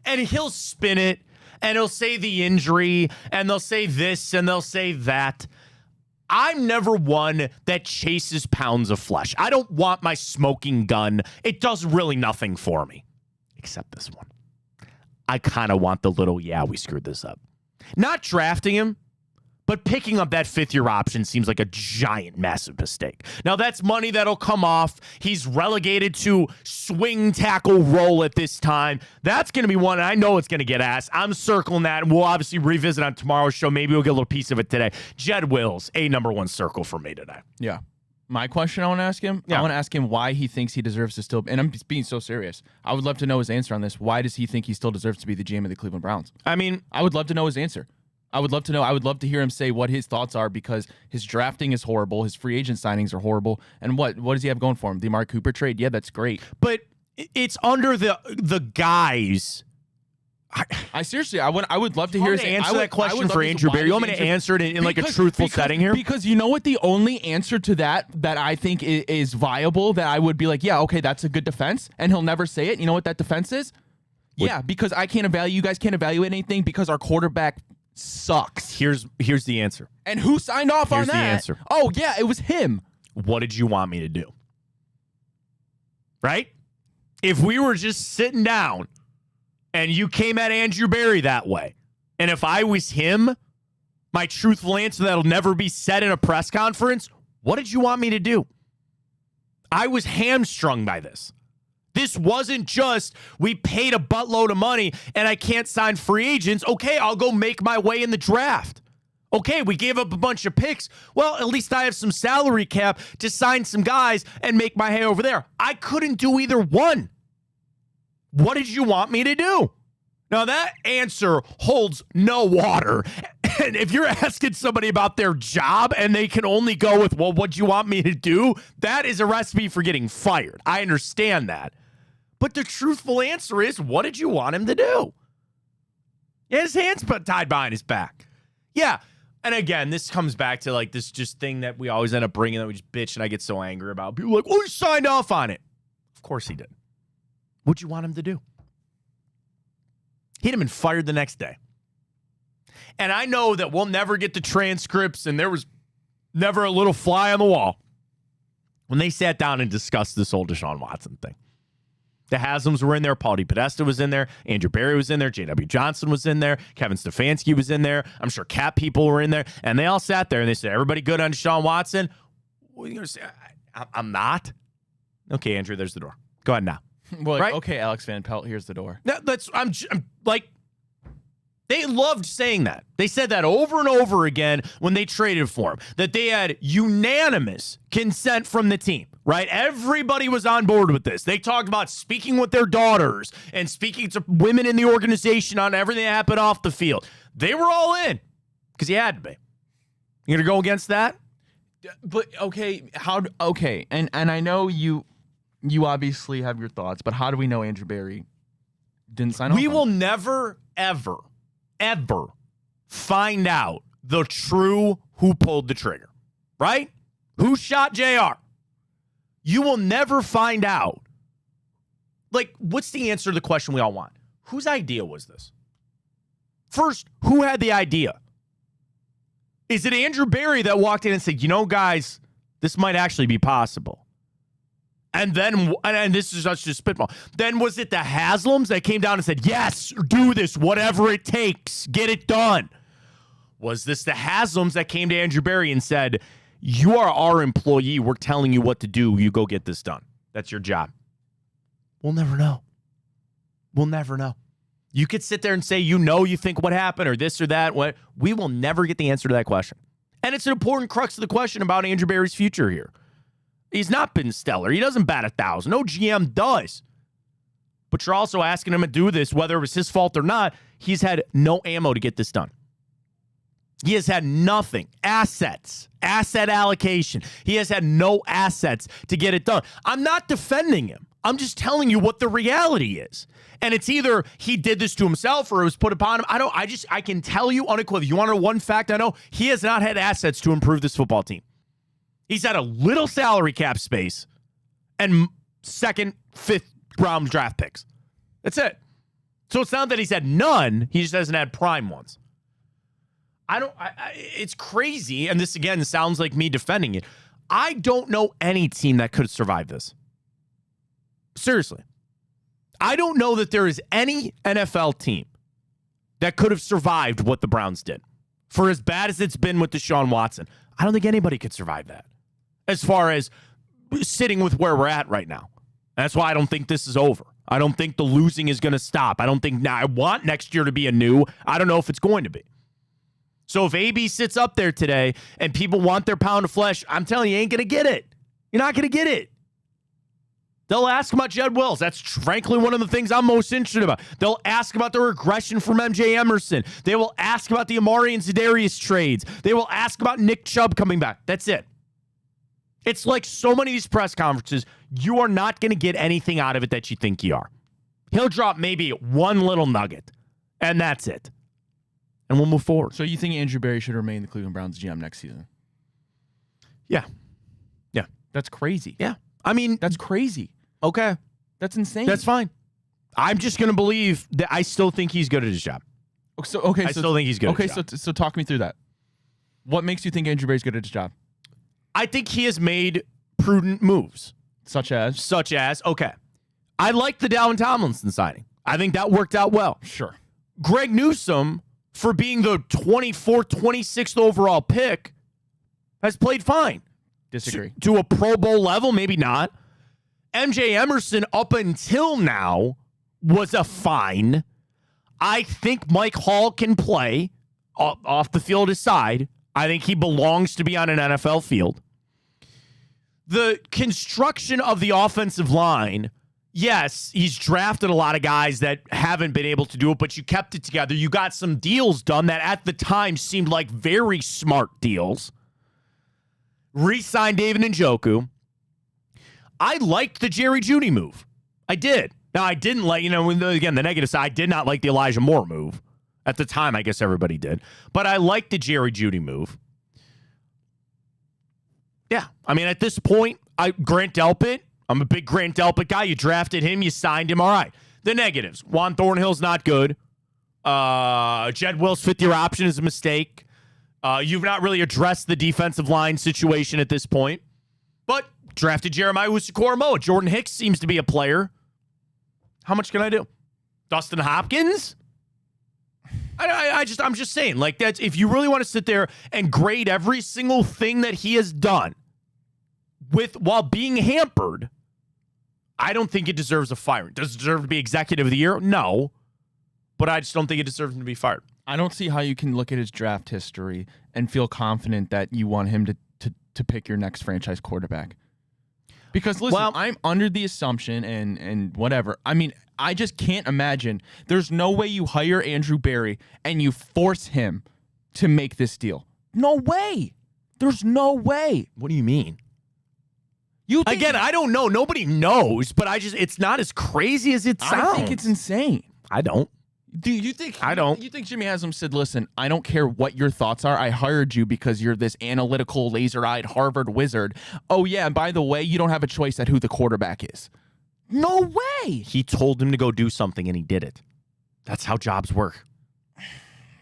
and he'll spin it, and he'll say the injury, and they'll say this, and they'll say that. I'm never one that chases pounds of flesh. I don't want my smoking gun. It does really nothing for me, except this one. I kind of want the little, we screwed this up. Not drafting him, but picking up that fifth-year option seems like a giant, massive mistake. Now, that's money that'll come off. He's relegated to swing tackle role at this time. That's going to be one, and I know it's going to get asked. I'm circling that, and we'll obviously revisit on tomorrow's show. Maybe we'll get a little piece of it today. Jed Wills, a number one circle for me today. Yeah. My question I want to ask him, I want to ask him why he thinks he deserves to still, and I'm being so serious. I would love to know his answer on this. Why does he think he still deserves to be the GM of the Cleveland Browns? I mean, I would love to know his answer. I would love to know. I would love to hear him say what his thoughts are, because his drafting is horrible. His free agent signings are horrible. And what does he have going for him? The Amari Cooper trade? Yeah, that's great. But it's under the guise I seriously, I would love to You hear want me to answer that question for Andrew Andrew Berry? You want me to answer it in like a truthful setting here? Because you know what, the only answer to that I think is viable, that I would be like, yeah, okay, that's a good defense, and he'll never say it. You know what that defense is? Yeah, because I can't evaluate, you guys can't evaluate anything because our quarterback sucks. Here's the answer. And who signed off on Here's that? the answer. Oh yeah, it was him. What did you want me to do? Right? If we were just sitting down and you came at Andrew Berry that way, and if I was him, my truthful answer that'll never be said in a press conference, what did you want me to do? I was hamstrung by this. This wasn't just we paid a buttload of money and I can't sign free agents. Okay, I'll go make my way in the draft. Okay, we gave up a bunch of picks. Well, at least I have some salary cap to sign some guys and make my hay over there. I couldn't do either one. What did you want me to do? Now, that answer holds no water. And if you're asking somebody about their job and they can only go with, well, what'd you want me to do? That is a recipe for getting fired. I understand that. But the truthful answer is, what did you want him to do? His hands tied behind his back. Yeah. And again, this comes back to like this just thing that we always end up bringing that we just bitch and I get so angry about. People are like, oh, he signed off on it. Of course he did. What'd you want him to do? He'd have been fired the next day. And I know that we'll never get the transcripts, and there was never a little fly on the wall when they sat down and discussed this whole Deshaun Watson thing. The Haslam's were in there. Paul DePodesta was in there. Andrew Berry was in there. J.W. Johnson was in there. Kevin Stefanski was in there. I'm sure Cap people were in there. And they all sat there, and they said, everybody good on Deshaun Watson? What are you going to say? I'm not. Okay, Andrew, there's the door. Go ahead now. Well, right? Okay, Alex Van Pelt, here's the door. I'm like, they loved saying that. They said that over and over again when they traded for him, that they had unanimous consent from the team, right? Everybody was on board with this. They talked about speaking with their daughters and speaking to women in the organization on everything that happened off the field. They were all in because he had to be. You gonna go against that? But okay, and I know you obviously have your thoughts, but how do we know Andrew Berry didn't sign off? We will never, ever, ever find out the true who pulled the trigger, right? Who shot JR? You will never find out. Like, what's the answer to the question we all want? Whose idea was this? First, who had the idea? Is it Andrew Berry that walked in and said, you know, guys, this might actually be possible? And then, and this is just spitball. Then was it the Haslams that came down and said, yes, do this, whatever it takes, get it done? Was this the Haslams that came to Andrew Berry and said, you are our employee, we're telling you what to do, you go get this done. That's your job. We'll never know. We'll never know. You could sit there and say, you think what happened or this or that. What? We will never get the answer to that question. And it's an important crux of the question about Andrew Berry's future here. He's not been stellar. He doesn't bat 1,000. No GM does. But you're also asking him to do this, whether it was his fault or not. He's had no ammo to get this done. He has had nothing. Assets. Asset allocation. He has had no assets to get it done. I'm not defending him. I'm just telling you what the reality is. And it's either he did this to himself or it was put upon him. I can tell you unequivocally. You want to know one fact I know? He has not had assets to improve this football team. He's had a little salary cap space and second, fifth round draft picks. That's it. So it's not that he's had none. He just hasn't had prime ones. It's crazy. And this, again, sounds like me defending it. I don't know any team that could survive this. Seriously. I don't know that there is any NFL team that could have survived what the Browns did. For as bad as it's been with Deshaun Watson, I don't think anybody could survive that. As far as sitting with where we're at right now. That's why I don't think this is over. I don't think the losing is going to stop. I don't think I want next year to be anew. I don't know if it's going to be. So if AB sits up there today and people want their pound of flesh, I'm telling you, you ain't going to get it. You're not going to get it. They'll ask about Jed Wills. That's frankly one of the things I'm most interested about. They'll ask about the regression from MJ Emerson. They will ask about the Amari and Za'Darius trades. They will ask about Nick Chubb coming back. That's it. It's like so many of these press conferences, you are not going to get anything out of it that you think you are. He'll drop maybe one little nugget. And that's it. And we'll move forward. So you think Andrew Berry should remain the Cleveland Browns GM next season? Yeah. Yeah. That's crazy. Yeah. I mean, That's crazy. okay. That's insane. That's fine. I'm just going to believe that I still think he's good at his job. I still think he's good Okay, at his job. so talk me through that. What makes you think Andrew Berry's good at his job? I think he has made prudent moves. Such as? Okay, I like the Dalvin Tomlinson signing. I think that worked out well. Sure. Greg Newsome, for being the 24th, 26th overall pick, has played fine. Disagree. To a Pro Bowl level, maybe not. MJ Emerson, up until now, was a fine. I think Mike Hall can play off the field aside. I think he belongs to be on an NFL field. The construction of the offensive line, yes, he's drafted a lot of guys that haven't been able to do it, but you kept it together. You got some deals done that at the time seemed like very smart deals. Re-signed David Njoku. I liked the Jerry Jeudy move. I did. Now, I didn't like, again, the negative side, I did not like the Elijah Moore move. At the time, I guess everybody did. But I liked the Jerry Jeudy move. Yeah. I mean, at this point, Grant Delpit, I'm a big Grant Delpit guy. You drafted him, you signed him. All right. The negatives. Juan Thornhill's not good. Jed Wills' fifth-year option is a mistake. You've not really addressed the defensive line situation at this point. But drafted Jeremiah Owusu-Koramoah. Jordan Hicks seems to be a player. How much can I do? Dustin Hopkins? I'm just saying, like, that's, if you really want to sit there and grade every single thing that he has done while being hampered, I don't think it deserves a firing. Does it deserve to be executive of the year? No. But I just don't think it deserves him to be fired. I don't see how you can look at his draft history and feel confident that you want him to pick your next franchise quarterback. Because, listen, I'm under the assumption and whatever. I mean, I just can't imagine. There's no way you hire Andrew Berry and you force him to make this deal. No way. There's no way. What do you mean? Again, I don't know. Nobody knows, but it's not as crazy as it sounds. I think it's insane. I don't. Do you think? I don't. You think Jimmy Haslam said, "Listen, I don't care what your thoughts are. I hired you because you're this analytical, laser-eyed Harvard wizard. Oh yeah, and by the way, you don't have a choice at who the quarterback is." No way. He told him to go do something, and he did it. That's how jobs work.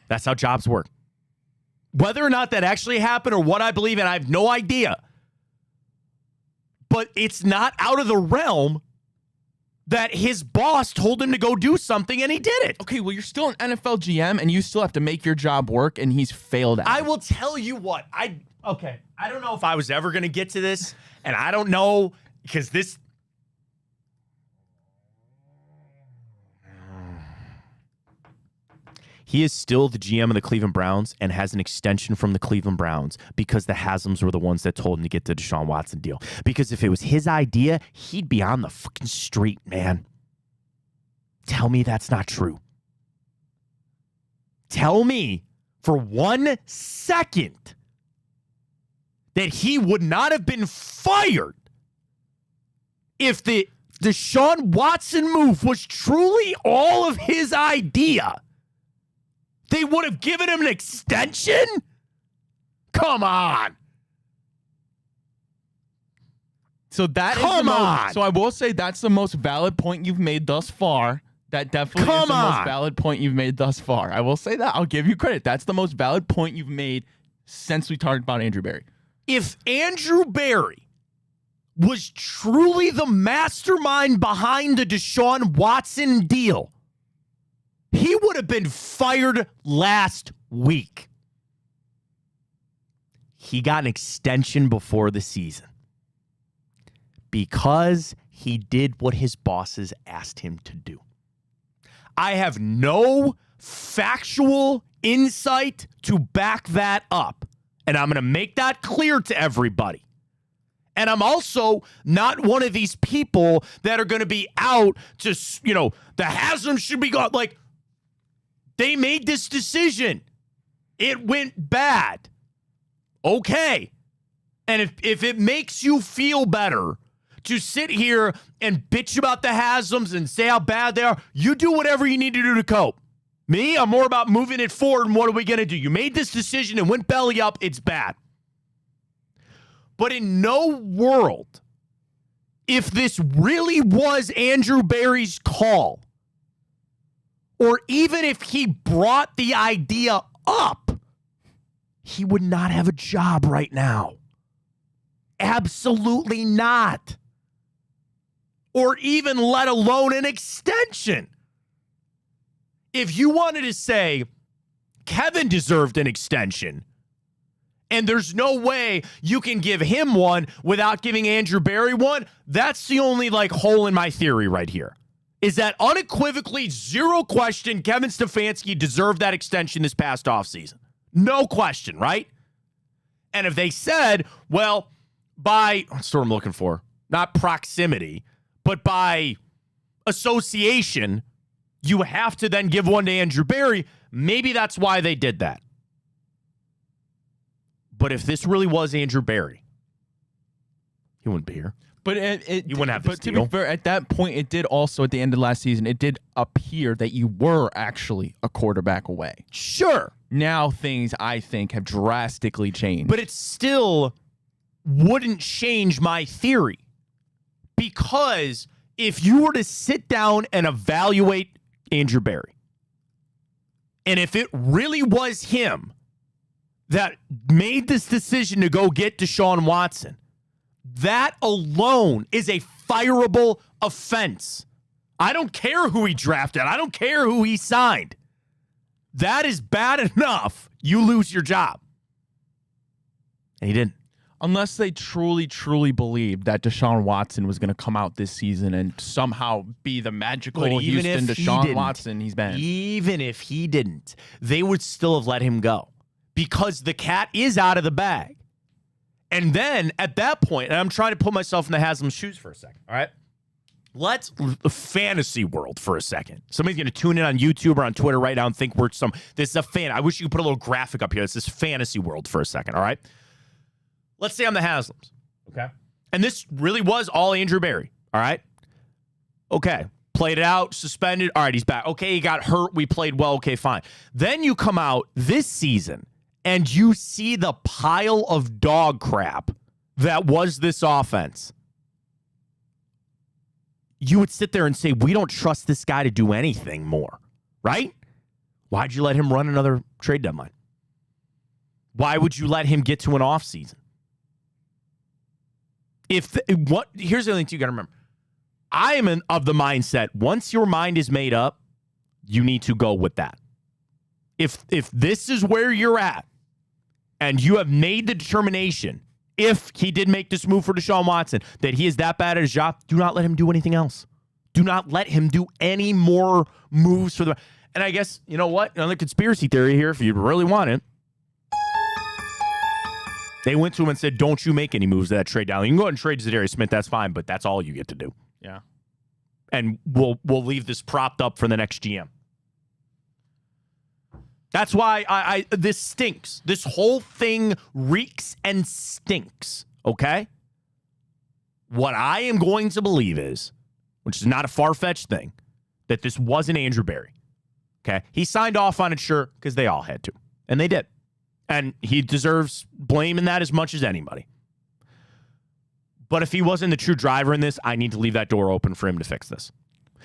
That's how jobs work. Whether or not that actually happened or what I believe in, I have no idea. But it's not out of the realm that his boss told him to go do something, and he did it. Okay, well, you're still an NFL GM, and you still have to make your job work, and he's failed at it. I will tell you what. I don't know if I was ever going to get to this, and I don't know, because this... He is still the GM of the Cleveland Browns and has an extension from the Cleveland Browns because the Haslams were the ones that told him to get the Deshaun Watson deal. Because if it was his idea, he'd be on the fucking street, man. Tell me that's not true. Tell me for 1 second that he would not have been fired if the Deshaun Watson move was truly all of his idea. They would have given him an extension? Come on. So that Come on. So I will say that's the most valid point you've made thus far. That definitely is the most valid point you've made thus far. I will say that. I'll give you credit. That's the most valid point you've made since we talked about Andrew Berry. If Andrew Berry was truly the mastermind behind the Deshaun Watson deal, he would have been fired last week. He got an extension before the season because he did what his bosses asked him to do. I have no factual insight to back that up, and I'm going to make that clear to everybody. And I'm also not one of these people that are going to be out to, the Haslam should be gone. Like, they made this decision. It went bad. Okay. And if it makes you feel better to sit here and bitch about the Haslams and say how bad they are, you do whatever you need to do to cope. Me, I'm more about moving it forward and what are we going to do? You made this decision and went belly up. It's bad. But in no world, if this really was Andrew Berry's call, or even if he brought the idea up, he would not have a job right now. Absolutely not. Or even let alone an extension. If you wanted to say Kevin deserved an extension, and there's no way you can give him one without giving Andrew Berry one, that's the only hole in my theory right here. Is that unequivocally, zero question, Kevin Stefanski deserved that extension this past offseason. No question, right? And if they said, well, by, what's the word I'm looking for? Not proximity, but by association, you have to then give one to Andrew Berry, maybe that's why they did that. But if this really was Andrew Berry, he wouldn't be here. But you wouldn't have this deal. deal. To be fair, at that point, it did also, at the end of last season, it did appear that you were actually a quarterback away. Sure. Now things, I think, have drastically changed. But it still wouldn't change my theory. Because if you were to sit down and evaluate Andrew Berry, and if it really was him that made this decision to go get Deshaun Watson, that alone is a fireable offense. I don't care who he drafted. I don't care who he signed. That is bad enough. You lose your job. And he didn't. Unless they truly, truly believed that Deshaun Watson was going to come out this season and somehow be the magical Houston Deshaun Watson he's been. Even if he didn't, they would still have let him go because the cat is out of the bag. And then at that point, and I'm trying to put myself in the Haslam's shoes for a second, all right? Let's fantasy world for a second. Somebody's going to tune in on YouTube or on Twitter right now and think this is a fan. I wish you could put a little graphic up here. It's this fantasy world for a second, all right? Let's say I'm the Haslams, okay? And this really was all Andrew Berry, all right? Okay, played it out, suspended. All right, he's back. Okay, he got hurt. We played well. Okay, fine. Then you come out this season and you see the pile of dog crap that was this offense. You would sit there and say, we don't trust this guy to do anything more, right? Why'd you let him run another trade deadline? Why would you let him get to an offseason? Here's the other thing you got to remember. I am of the mindset, once your mind is made up, you need to go with that. If this is where you're at, and you have made the determination, if he did make this move for Deshaun Watson, that he is that bad at his job, do not let him do anything else. Do not let him do any more moves for the... And I guess, you know what? Another conspiracy theory here, if you really want it. They went to him and said, don't you make any moves to that trade down. You can go ahead and trade Zadarius Smith, that's fine, but that's all you get to do. Yeah. And we'll leave this propped up for the next GM. That's why this stinks. This whole thing reeks and stinks, okay? What I am going to believe is, which is not a far-fetched thing, that this wasn't Andrew Berry, okay? He signed off on it, sure, because they all had to, and they did. And he deserves blame in that as much as anybody. But if he wasn't the true driver in this, I need to leave that door open for him to fix this.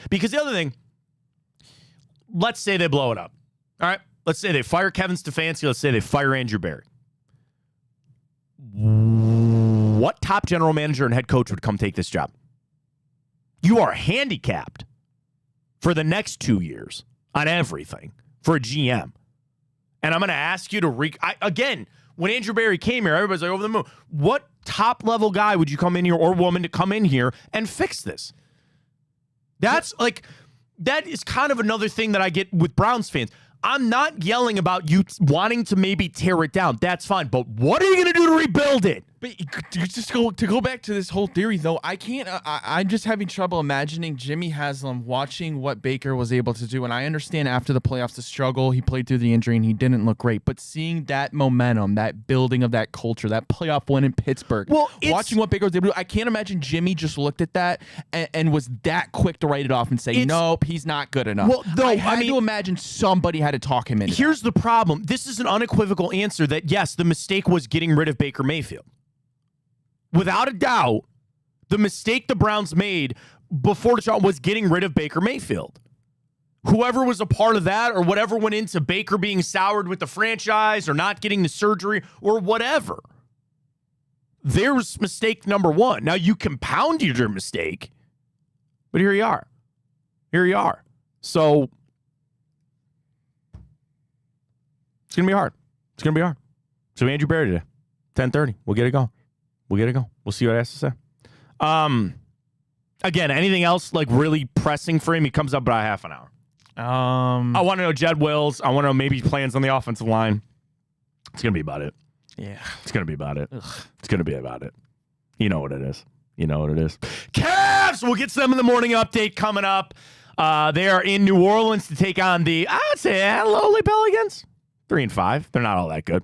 Because the other thing, let's say they blow it up, all right? Let's say they fire Kevin Stefanski. Let's say they fire Andrew Berry. What top general manager and head coach would come take this job? You are handicapped for the next 2 years on everything for a GM. And I'm going to ask you to again, when Andrew Berry came here, everybody's like over the moon. What top-level guy would you come in here or woman to come in here and fix this? That is kind of another thing that I get with Browns fans. I'm not yelling about you wanting to maybe tear it down. That's fine. But what are you going to do to rebuild it? But you just go back to this whole theory, though. I can't. I'm just having trouble imagining Jimmy Haslam watching what Baker was able to do. And I understand after the playoffs, the struggle, he played through the injury and he didn't look great. But seeing that momentum, that building of that culture, that playoff win in Pittsburgh, watching what Baker was able to do, I can't imagine Jimmy just looked at that and was that quick to write it off and say, nope, he's not good enough. Well, though, I had to imagine somebody had to talk him into Here's the problem. This is an unequivocal answer that, yes, the mistake was getting rid of Baker Mayfield. Without a doubt, the mistake the Browns made before Deshaun was getting rid of Baker Mayfield. Whoever was a part of that or whatever went into Baker being soured with the franchise or not getting the surgery or whatever, there's mistake number one. Now, you compounded your mistake, but here you are. Here you are. So it's going to be hard. It's going to be hard. So Andrew Berry today, 10:30. We'll get it going. We'll see what he has to say. Again, anything else like really pressing for him? He comes up about half an hour. I want to know Jed Wills. I want to know maybe plans on the offensive line. It's going to be about it. Yeah. It's going to be about it. It's going to be about it. You know what it is. Cavs! We'll get to them in the morning update coming up. They are in New Orleans to take on the, I'd say, lowly Pelicans. 3-5. They're not all that good.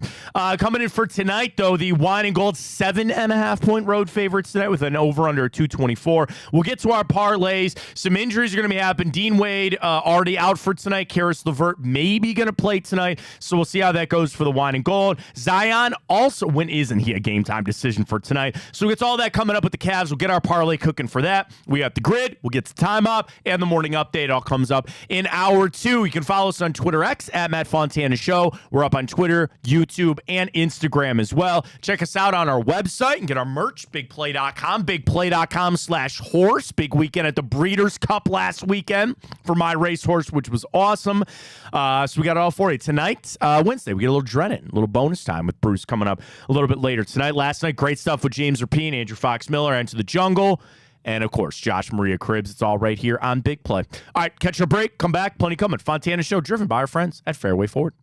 Coming in for tonight, though, the Wine and Gold 7.5-point road favorites tonight with an over-under 224. We'll get to our parlays. Some injuries are going to be happening. Dean Wade already out for tonight. Karis LeVert maybe going to play tonight, so we'll see how that goes for the Wine and Gold. Zion also, when isn't he a game-time decision for tonight? So we'll get to all that coming up with the Cavs. We'll get our parlay cooking for that. We got the grid. We'll get the time up, and the morning update all comes up in hour 2. You can follow us on Twitter X at Matt Fontana Show. We're up on Twitter, YouTube, and Instagram as well. Check us out on our website and get our merch, bigplay.com, bigplay.com/horse. Big weekend at the Breeders' Cup last weekend for my racehorse, which was awesome. So we got it all for you. Tonight, Wednesday, we get a little Drennan, a little bonus time with Bruce coming up a little bit later tonight. Last night, great stuff with James Rapine, Andrew Fox Miller, Into the Jungle. And, of course, Josh Maria Cribbs. It's all right here on Big Play. All right, catch a break. Come back. Plenty coming. Fontana Show, driven by our friends at Fairway Ford.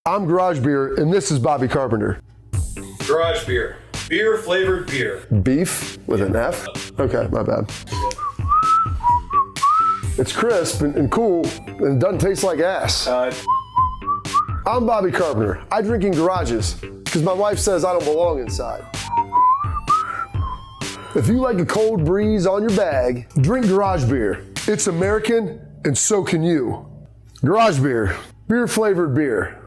I'm Garage Beer, and this is Bobby Carpenter. Garage Beer. Beer-flavored beer. Beef with an F? Okay, my bad. It's crisp and cool, and it doesn't taste like ass. I'm Bobby Carpenter. I drink in garages because my wife says I don't belong inside. If you like a cold breeze on your bag, drink Garage Beer. It's American, and so can you. Garage Beer. Beer-flavored beer.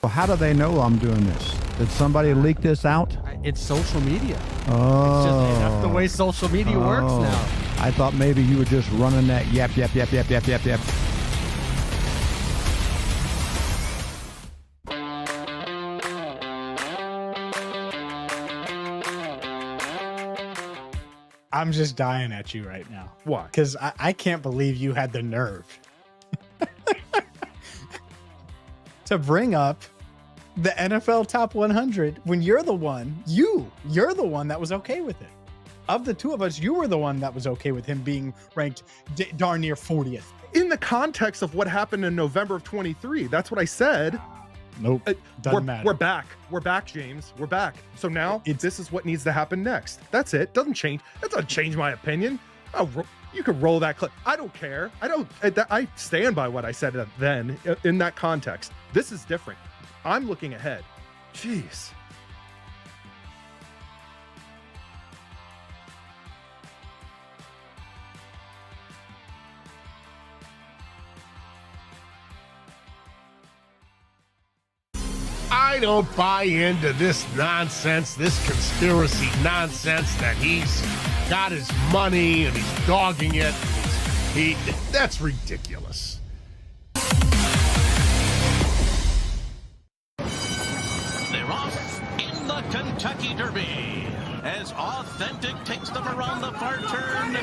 Well, how do they know I'm doing this? Did somebody leak this out? It's social media. Oh. It's just, that's the way social media works now. I thought maybe you were just running that yap. I'm just dying at you right now. Why? Because I can't believe you had the nerve to bring up the NFL top 100 when you're the one that was okay with it. Of the two of us, you were the one that was okay with him being ranked darn near 40th. In the context of what happened in November of 23, that's what I said. Nope. Doesn't matter. We're back. We're back, James. We're back. So now this is what needs to happen next. That's it. Doesn't change. That doesn't change my opinion. You could roll that clip. I don't care. I stand by what I said then in that context. This is different. I'm looking ahead. Jeez. I don't buy into this nonsense, this conspiracy nonsense that he's got his money and he's dogging it. That's ridiculous. They're off in the Kentucky Derby as Authentic takes them around the far turn.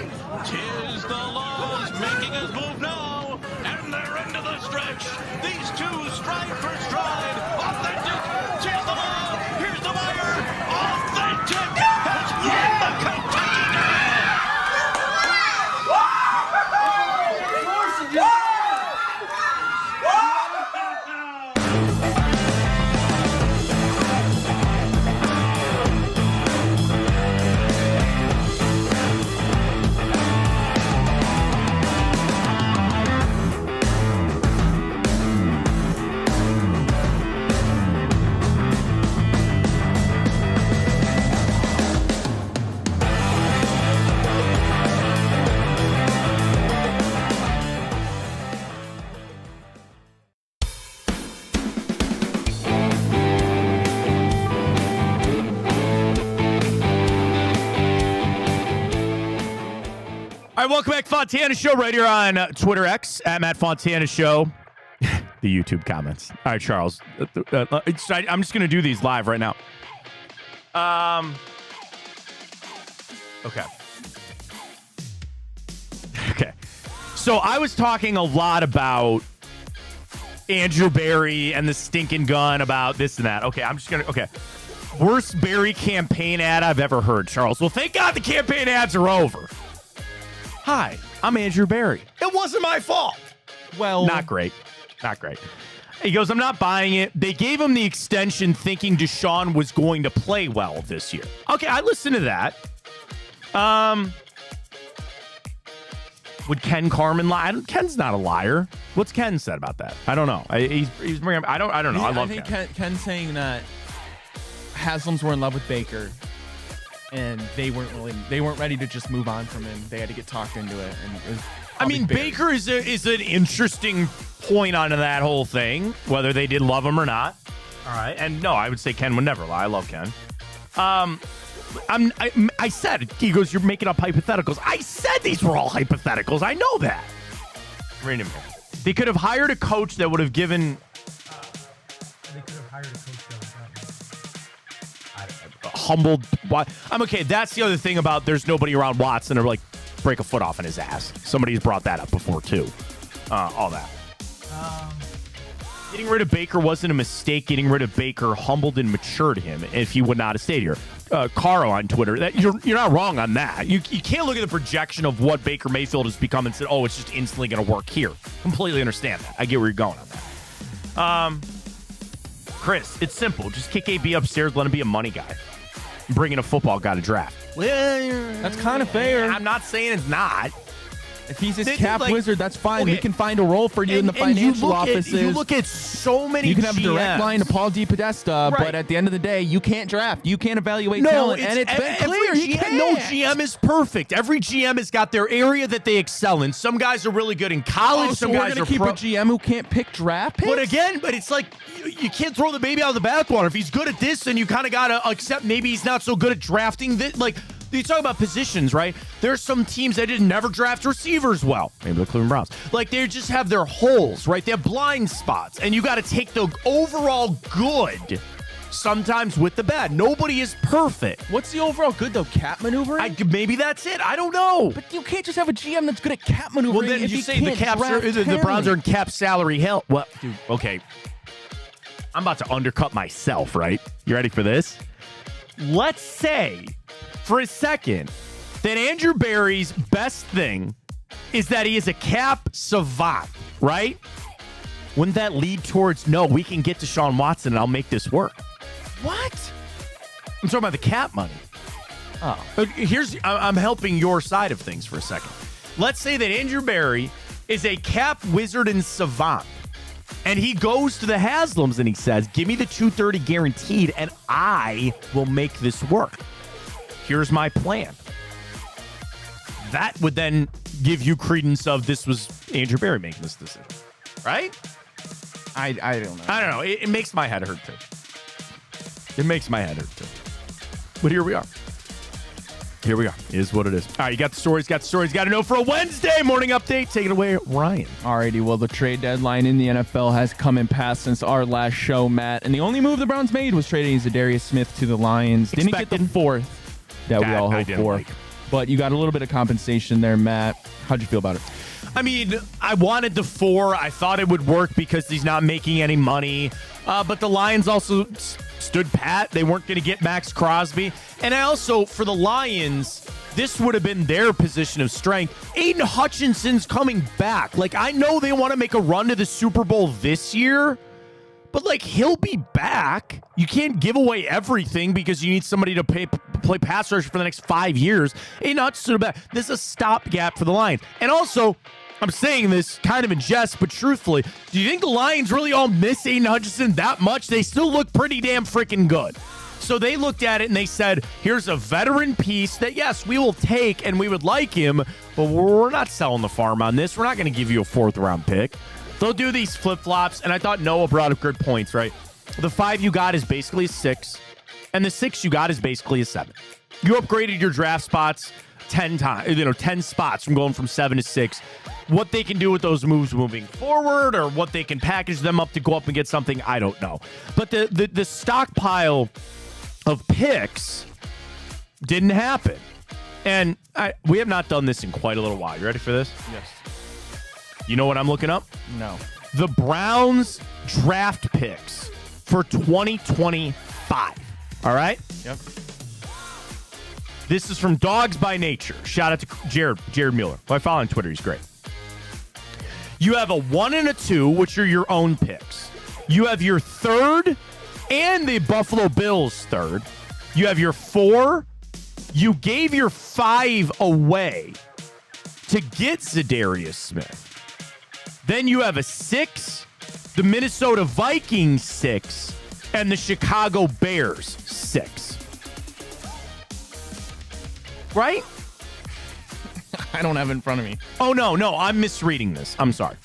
Tis the Laws making his move now, and they're into the stretch. These two stride for stride. Authentic, tis the Law. Here's the wire. Authentic has won the Kentucky Derby. right, welcome back, Fontana Show, right here on Twitter X at Matt Fontana Show. The YouTube comments. All right, Charles. I'm just gonna do these live right now. Okay. Okay. So I was talking a lot about Andrew Barry and the stinking gun about this and that. Okay, I'm just gonna. Okay. Worst Barry campaign ad I've ever heard, Charles. Well, thank God the campaign ads are over. Hi, I'm Andrew Barry. It wasn't my fault. Well, not great. Not great. He goes, I'm not buying it. They gave him the extension thinking Deshaun was going to play well this year. Okay, I listened to that. Would Ken Carman lie? Ken's not a liar. What's Ken said about that? I don't know. He's bringing. I don't know. I love Ken. Ken's saying that Haslam's were in love with Baker, and they weren't ready to just move on from him. They had to get talked into it. And it was Baker is an interesting point onto that whole thing, whether they did love him or not. All right, and no, I would say Ken would never lie. I love Ken. I said, he goes, you're making up hypotheticals. I said these were all hypotheticals. I know that. Wait a minute. They could have hired a coach that would have given. They could have hired a coach that would have humbled. I'm okay. That's the other thing about there's nobody around Watson to like break a foot off in his ass. Somebody's brought that up before too. All that. Getting rid of Baker wasn't a mistake. Getting rid of Baker humbled and matured him if he would not have stayed here. Caro on Twitter, that you're not wrong on that. You can't look at the projection of what Baker Mayfield has become and say, oh, it's just instantly going to work here. Completely understand that. I get where you're going on that. Chris, it's simple. Just kick AB upstairs, let him be a money guy. Bring in a football guy to draft. That's kind of fair. I'm not saying it's not. If he's his cap wizard, that's fine. Okay. We can find a role for you in the financial offices. You look at so many. You can have GMs. a direct line to Paul DePodesta, right. But at the end of the day, you can't draft. You can't evaluate talent, and it's been clear he can't. No GM is perfect. Every GM has got their area that they excel in. Some guys are really good in college. Some guys are keep a GM who can't pick draft picks. But it's like you can't throw the baby out of the bathwater. If he's good at this, then you kind of got to accept maybe he's not so good at drafting. That like. You talk about positions, right? There's some teams that didn't never draft receivers well. Maybe the Cleveland Browns. Like, they just have their holes, right? They have blind spots. And you got to take the overall good sometimes with the bad. Nobody is perfect. What's the overall good, though? Cap maneuvering? Maybe that's it. I don't know. But you can't just have a GM that's good at cap maneuvering. Well, then if you say the Browns are in cap salary hell. Well, dude, okay. I'm about to undercut myself, right? You ready for this? Let's say for a second that Andrew Barry's best thing is that he is a cap savant, right? Wouldn't that lead towards, no, we can get Deshaun Watson and I'll make this work? What? I'm talking about the cap money. Oh. I'm helping your side of things for a second. Let's say that Andrew Barry is a cap wizard and savant. And he goes to the Haslams and he says, give me the 230 guaranteed and I will make this work. Here's my plan. That would then give you credence of this was Andrew Barry making this decision. Right? I don't know. I don't know. It makes my head hurt too. It makes my head hurt too. But here we are. Here we are. It is what it is. All right, you got the stories, got to know for a Wednesday morning update. Take it away, Ryan. Alrighty, well, the trade deadline in the NFL has come and passed since our last show, Matt. And the only move the Browns made was trading Zadarius Smith to the Lions. Didn't get the fourth that we all hoped for. But you got a little bit of compensation there, Matt. How'd you feel about it? I mean, I wanted the 4. I thought it would work because he's not making any money. But the Lions also stood pat. They weren't going to get Max Crosby. And I also, for the Lions, this would have been their position of strength. Aiden Hutchinson's coming back. Like, I know they want to make a run to the Super Bowl this year, but, like, he'll be back. You can't give away everything because you need somebody to play pass rush for the next 5 years. Aiden Hutchinson back. This is a stopgap for the Lions. And also, I'm saying this kind of in jest, but truthfully, do you think the Lions really all miss Aiden Hutchinson that much? They still look pretty damn freaking good. So they looked at it and they said, here's a veteran piece that, yes, we will take and we would like him, but we're not selling the farm on this. We're not going to give you a 4th-round pick. They'll do these flip-flops, and I thought Noah brought up good points, right? The 5 you got is basically a 6, and the 6 you got is basically a 7. You upgraded your draft spots 10 times, 10 spots from going from 7 to 6. What they can do with those moves moving forward, or what they can package them up to go up and get something, I don't know. But the stockpile of picks didn't happen. And we have not done this in quite a little while. You ready for this? Yes. You know what I'm looking up? No. The Browns draft picks for 2025. All right? Yep. This is from Dogs by Nature. Shout out to Jared Mueller, who I follow on Twitter. He's great. You have a 1 and a 2, which are your own picks. You have your 3rd and the Buffalo Bills 3rd. You have your 4. You gave your 5 away to get Zadarius Smith. Then you have a 6, the Minnesota Vikings 6, and the Chicago Bears 6. Right? I don't have it in front of me. Oh, no, I'm misreading this. I'm sorry.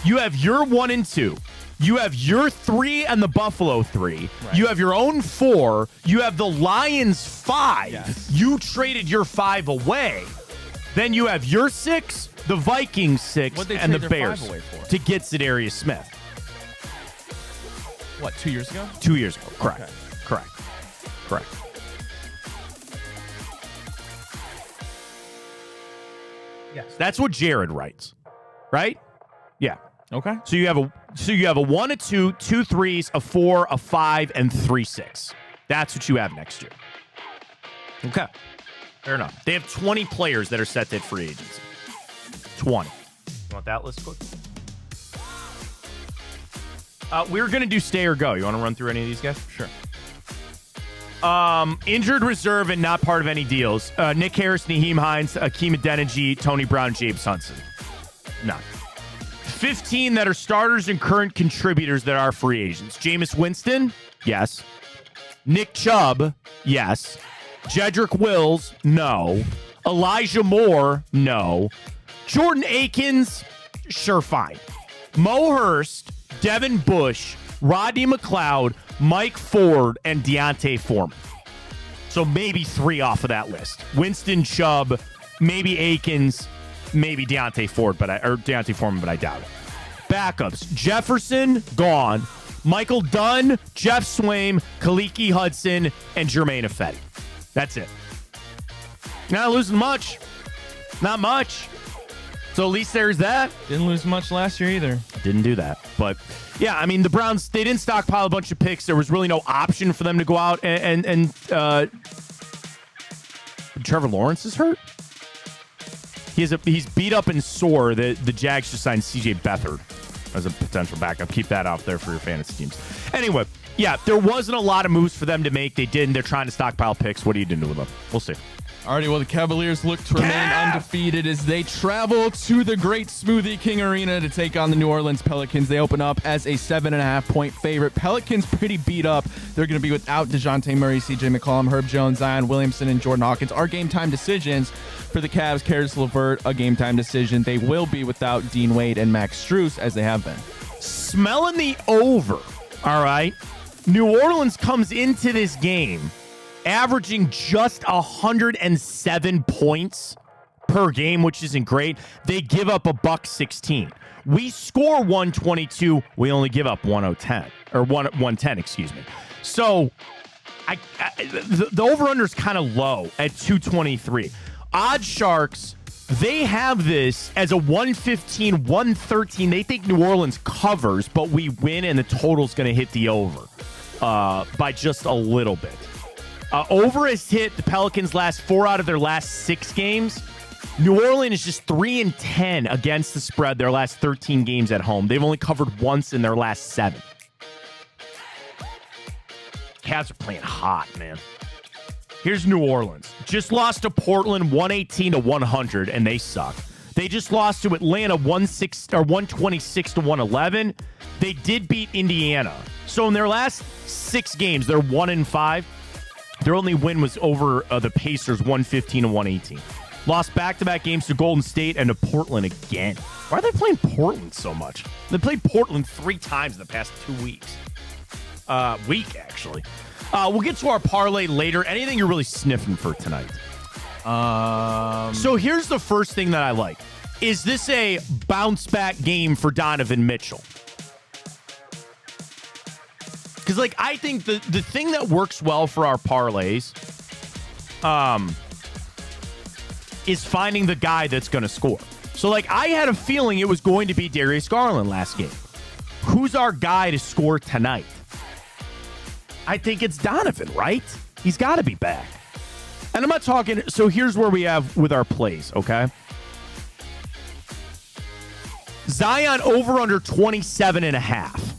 You have your 1 and 2. You have your 3 and the Buffalo 3. Right. You have your own 4. You have the Lions 5. Yes. You traded your 5 away. Then you have your 6, the Vikings 6, and the Bears to get Zadarius Smith. What, 2 years ago? 2 years ago. Correct. Okay. Correct. Yes. That's what Jared writes. Right? Yeah. Okay. So you have a 1, a 2, 2 3s, a 4, a 5, and 3 6. That's what you have next year. Okay. Fair enough. They have 20 players that are set to hit free agency. 20. You want that list quick? We're going to do stay or go. You want to run through any of these guys? Sure. Injured reserve and not part of any deals. Nick Harris, Naheem Hines, Akeem Adeniji, Tony Brown, James Hudson. None. 15 that are starters and current contributors that are free agents. Jameis Winston, yes. Nick Chubb, yes. Jedrick Wills, no. Elijah Moore, no. Jordan Akins, sure, fine. Mo Hurst, Devin Bush, Rodney McLeod, Mike Ford, and Deontay Foreman. So maybe 3 off of that list. Winston, Chubb, maybe Akins, maybe Deontay Foreman, but I doubt it. Backups: Jefferson, gone. Michael Dunn, Jeff Swaim, Kaliki Hudson, and Jermaine Ifedi. That's it. Not losing much. Not much. So at least there's that. Didn't lose much last year either. Didn't do that. But yeah, I mean, the Browns, they didn't stockpile a bunch of picks. There was really no option for them to go out and Trevor Lawrence is hurt. He's beat up and sore. The Jags just signed C.J. Beathard as a potential backup. Keep that out there for your fantasy teams. Anyway, yeah, there wasn't a lot of moves for them to make. They didn't. They're trying to stockpile picks. What are you doing with them? We'll see. Alrighty, well, the Cavaliers look to remain undefeated as they travel to the Great Smoothie King Arena to take on the New Orleans Pelicans. They open up as a 7.5-point favorite. Pelicans pretty beat up. They're going to be without DeJounte Murray, CJ McCollum, Herb Jones, Zion Williamson, and Jordan Hawkins. Our game time decisions for the Cavs: Caris LeVert, a game time decision. They will be without Dean Wade and Max Strus as they have been. Smelling the over, all right? New Orleans comes into this game averaging just 107 points per game, which isn't great. They give up $116. We score 122. We only give up 110, excuse me. So the over-under is kind of low at 223. Odd Sharks, they have this as a 115, 113. They think New Orleans covers, but we win, and the total's going to hit the over by just a little bit. Over has hit the Pelicans' last 4 out of their last 6 games. New Orleans is just 3-10 against the spread their last 13 games at home. They've only covered once in their last 7. Cavs are playing hot, man. Here's New Orleans. Just lost to Portland 118-100, and they suck. They just lost to Atlanta 126-111. They did beat Indiana. So in their last 6 games, they're 1-5. Their only win was over the Pacers 115-118. Lost back-to-back games to Golden State and to Portland again. Why are they playing Portland so much? They played Portland 3 times in the past 2 weeks. Week, actually. We'll get to our parlay later. Anything you're really sniffing for tonight? So here's the first thing that I like. Is this a bounce back game for Donovan Mitchell? Because, like, I think the thing that works well for our parlays is finding the guy that's going to score. So, like, I had a feeling it was going to be Darius Garland last game. Who's our guy to score tonight? I think it's Donovan, right? He's got to be back. And I'm not talking... So here's where we have with our plays, okay? Zion over under 27.5.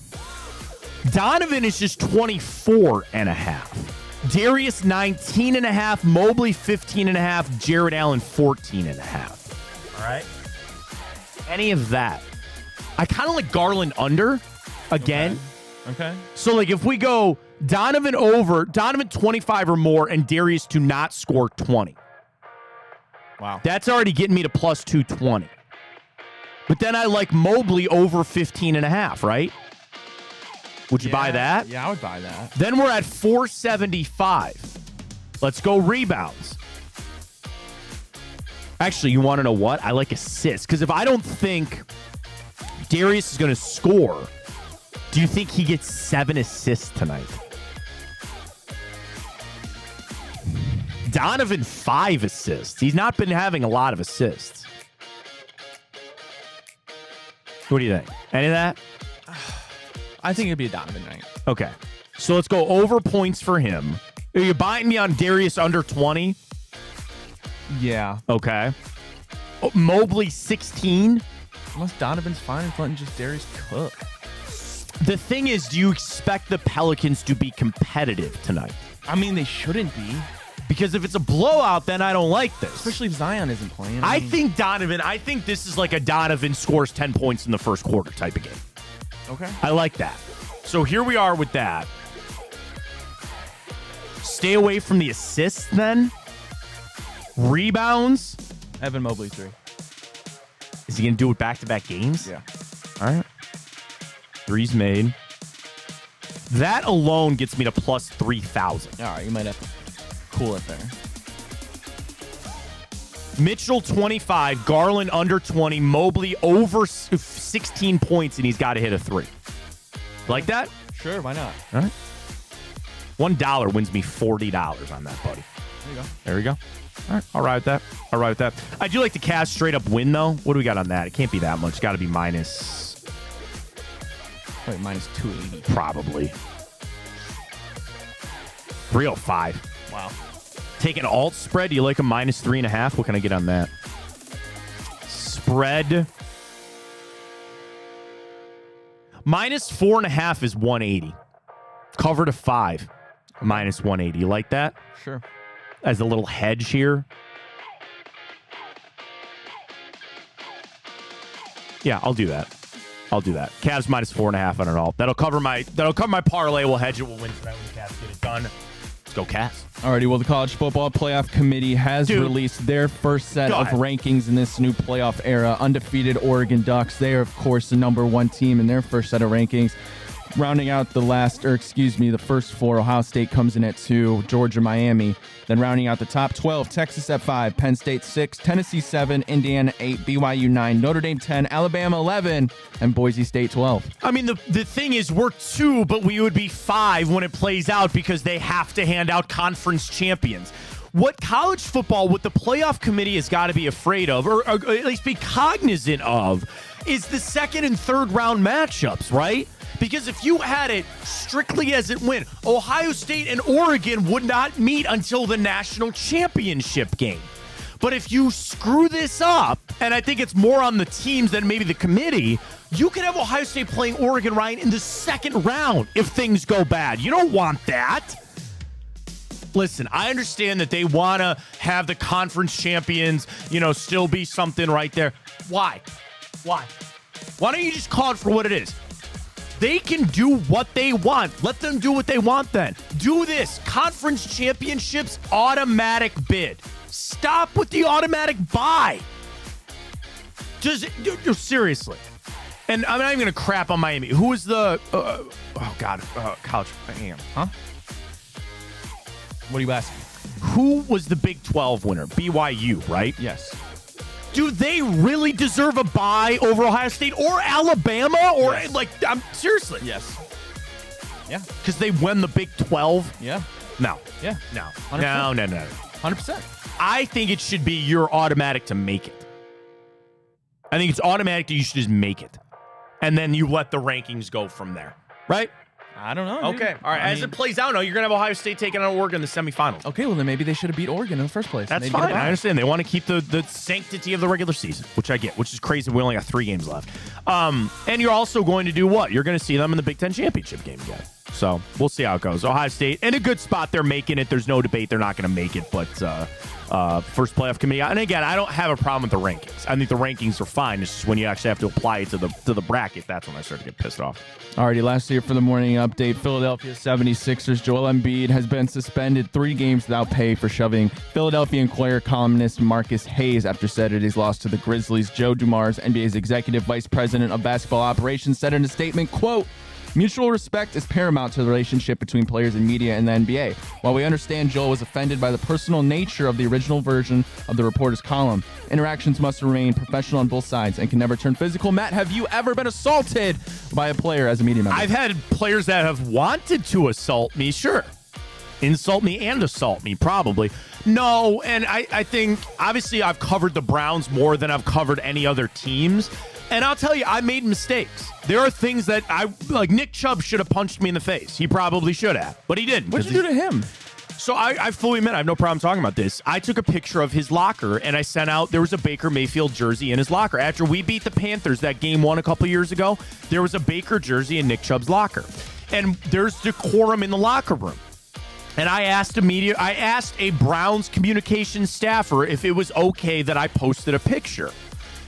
Donovan is just 24.5. Darius 19.5. Mobley 15.5. Jared Allen 14.5. All right. Any of that. I kind of like Garland under again. Okay. So like if we go Donovan over, Donovan 25 or more, and Darius to not score 20. Wow. That's already getting me to plus 220. But then I like Mobley over 15.5, right? Would you buy that? Yeah, I would buy that. Then we're at 475. Let's go rebounds. Actually, you want to know what? I like assists. Because if I don't think Darius is going to score, do you think he gets 7 assists tonight? Donovan, 5 assists. He's not been having a lot of assists. What do you think? Any of that? I think it'd be a Donovan night. Okay. So let's go over points for him. Are you buying me on Darius under 20? Yeah. Okay. Oh, Mobley 16? Unless Donovan's fine and letting just Darius cook. The thing is, do you expect the Pelicans to be competitive tonight? I mean, they shouldn't be. Because if it's a blowout, then I don't like this. Especially if Zion isn't playing. I think this is like a Donovan scores 10 points in the first quarter type of game. Okay. I like that. So here we are with that. Stay away from the assists then. Rebounds. Evan Mobley 3. Is he going to do it back-to-back games? Yeah. All right. 3's made. That alone gets me to plus 3,000. All right, you might have to cool it there. Mitchell 25, Garland under 20, Mobley over 16 points, and he's got to hit a 3. Like that? Sure, why not? All right. $1 wins me $40 on that, buddy. There you go. There we go. All right. I'll ride with that. I'll ride with that. I do like the Cavs straight up win, though. What do we got on that? It can't be that much. It's got to be minus... Wait, minus 280. Probably. 305. Wow. Take an alt spread. Do you like a minus 3.5? What can I get on that? Spread. Minus 4.5 is 180. Cover to 5. Minus 180. You like that? Sure. As a little hedge here. Yeah, I'll do that. I'll do that. Cavs minus 4.5 on an alt. That'll cover my parlay. We'll hedge it. We'll win tonight when the Cavs get it done. Let's go Cavs. Alrighty, well, the College Football Playoff Committee has released their first set of rankings in this new playoff era. Undefeated Oregon Ducks. They are, of course, the #1 team in their first set of rankings. Rounding out the first 4, Ohio State comes in at 2, Georgia, Miami. Then rounding out the top 12, Texas at 5, Penn State 6, Tennessee 7, Indiana 8, BYU 9, Notre Dame 10, Alabama 11, and Boise State 12. I mean, the thing is, we're 2, but we would be 5 when it plays out because they have to hand out conference champions. What college football, what the playoff committee has got to be afraid of, or at least be cognizant of, is the second and third round matchups, right? Because if you had it strictly as it went, Ohio State and Oregon would not meet until the national championship game. But if you screw this up, and I think it's more on the teams than maybe the committee, you could have Ohio State playing Oregon, Ryan, in the second round if things go bad. You don't want that. Listen, I understand that they want to have the conference champions, still be something right there. Why? Why don't you just call it for what it is? They can do what they want. Let them do what they want then. Do this. Conference championships, automatic bid. Stop with the automatic buy. Just seriously. And I'm not even going to crap on Miami. Who is the... college... Huh? What are you asking? Who was the Big 12 winner? BYU, right? Yes. Do they really deserve a bye over Ohio State or Alabama? Or, Yes. I'm seriously. Yes. Yeah. Because they won the Big 12? Yeah. No. Yeah. No. 100%. No. 100%. I think it should be you're automatic to make it. I think it's automatic that you should just make it. And then you let the rankings go from there. Right? I don't know. Okay. All right. As it plays out, no, you're going to have Ohio State taking on Oregon in the semifinals. Okay, well, then maybe they should have beat Oregon in the first place. That's fine. I understand. They want to keep the sanctity of the regular season, which I get, which is crazy. We only got 3 games left. And you're also going to do what? You're going to see them in the Big Ten championship game again. So we'll see how it goes. Ohio State, in a good spot. They're making it. There's no debate. They're not going to make it, but first playoff committee. And again, I don't have a problem with the rankings. I think the rankings are fine. It's just when you actually have to apply it to the bracket, that's when I start to get pissed off. Alrighty, last year for the morning update, Philadelphia 76ers Joel Embiid has been suspended 3 games without pay for shoving Philadelphia Inquirer columnist Marcus Hayes after Saturday's loss to the Grizzlies. Joe Dumars, NBA's executive vice president of basketball operations, said in a statement, quote, "Mutual respect is paramount to the relationship between players and media in the NBA. While we understand Joel was offended by the personal nature of the original version of the reporter's column, interactions must remain professional on both sides and can never turn physical." Matt, have you ever been assaulted by a player as a media member? I've had players that have wanted to assault me, sure. Insult me and assault me, probably. No, and I think, obviously, I've covered the Browns more than I've covered any other teams. And I'll tell you, I made mistakes. There are things that like Nick Chubb should have punched me in the face. He probably should have, but he didn't. What'd you do to him? So I fully admit, I have no problem talking about this. I took a picture of his locker, and I sent out, there was a Baker Mayfield jersey in his locker. After we beat the Panthers that game 1 a couple years ago, there was a Baker jersey in Nick Chubb's locker. And there's decorum in the locker room. And I asked a Browns communications staffer if it was okay that I posted a picture.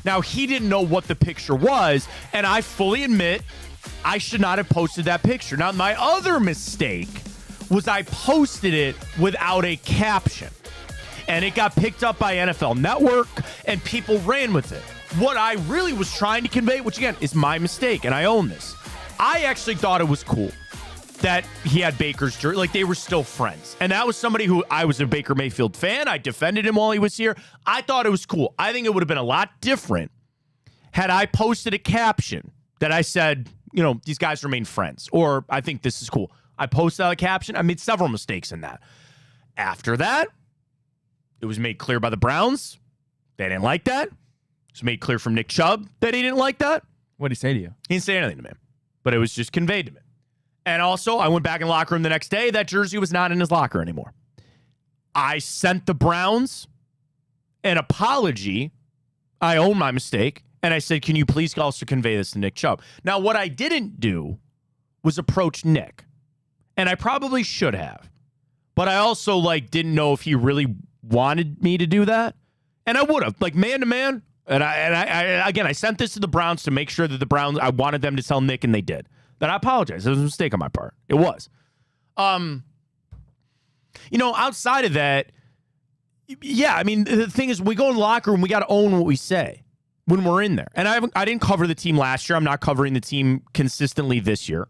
Now, he didn't know what the picture was, and I fully admit I should not have posted that picture. Now, my other mistake was I posted it without a caption, and it got picked up by NFL Network, and people ran with it. What I really was trying to convey, which again is my mistake, and I own this, I actually thought it was cool that he had Baker's jersey, like they were still friends. And that was somebody who, I was a Baker Mayfield fan. I defended him while he was here. I thought it was cool. I think it would have been a lot different had I posted a caption that I said, you know, these guys remain friends, or I think this is cool. I posted out a caption. I made several mistakes in that. After that, it was made clear by the Browns. They didn't like that. It was made clear from Nick Chubb that he didn't like that. What did he say to you? He didn't say anything to me, but it was just conveyed to me. And also, I went back in the locker room the next day. That jersey was not in his locker anymore. I sent the Browns an apology. I own my mistake. And I said, can you please also convey this to Nick Chubb? Now, what I didn't do was approach Nick. And I probably should have. But I also, didn't know if he really wanted me to do that. And I would have, man to man. And I sent this to the Browns to make sure that the Browns, I wanted them to tell Nick, and they did. That I apologize. It was a mistake on my part. It was. Outside of that, yeah, I mean, the thing is, we go in the locker room, we got to own what we say when we're in there. And I didn't cover the team last year. I'm not covering the team consistently this year.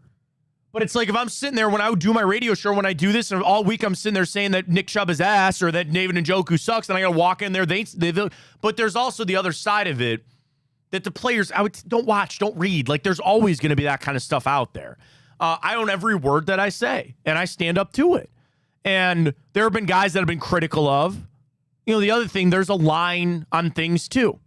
But it's like if I'm sitting there, when I would do my radio show, when I do this, and all week I'm sitting there saying that Nick Chubb is ass or that David Njoku sucks, and I got to walk in there. But there's also the other side of it. That the players, don't watch, don't read. There's always going to be that kind of stuff out there. I own every word that I say, and I stand up to it. And there have been guys that have been critical of. The other thing, there's a line on things, too.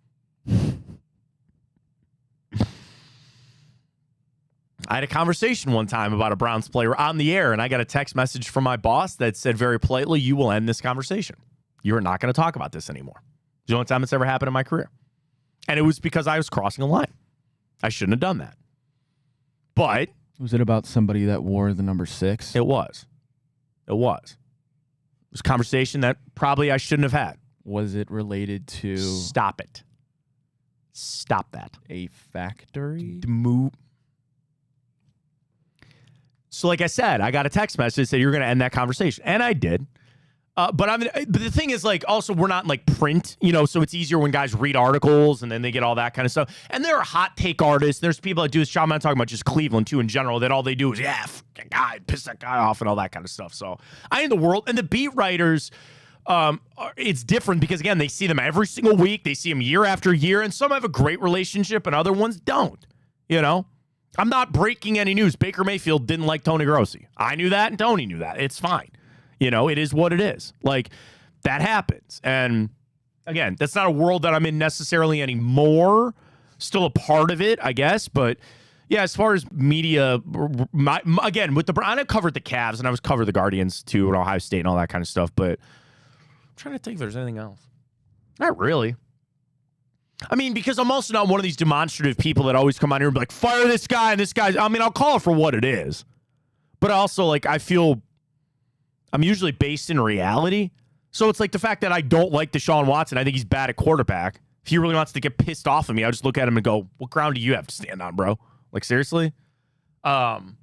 I had a conversation one time about a Browns player on the air, and I got a text message from my boss that said very politely, you will end this conversation. You are not going to talk about this anymore. It's the only time it's ever happened in my career. And it was because I was crossing a line. I shouldn't have done that. But was it about somebody that wore the number 6? It was. It was a conversation that probably I shouldn't have had. Was it related to... Stop it. Stop that. A factory? Move. So like I said, I got a text message that said you're going to end that conversation. And I did. But the thing is, also, we're not in print, so it's easier when guys read articles and then they get all that kind of stuff. And there are hot take artists. There's people that do this. I'm not talking about just Cleveland, too, in general, that all they do is, fucking guy, piss that guy off and all that kind of stuff. So I in the world, and the beat writers it's different because, again, they see them every single week. They see them year after year, and some have a great relationship and other ones don't. You know? I'm not breaking any news. Baker Mayfield didn't like Tony Grossi. I knew that, and Tony knew that. It's fine. You know, it is what it is. Like, that happens. And, again, that's not a world that I'm in necessarily anymore. Still a part of it, I guess. But, yeah, as far as media, again, with I covered the Cavs, and I was covered the Guardians, too, and Ohio State and all that kind of stuff. But I'm trying to think if there's anything else. Not really. I mean, because I'm also not one of these demonstrative people that always come on here and be like, fire this guy and this guy. I mean, I'll call it for what it is. But also, like, I feel I'm usually based in reality. So it's like the fact that I don't like Deshaun Watson. I think he's bad at quarterback. If he really wants to get pissed off at me, I'll just look at him and go, what ground do you have to stand on, bro? Like, seriously? And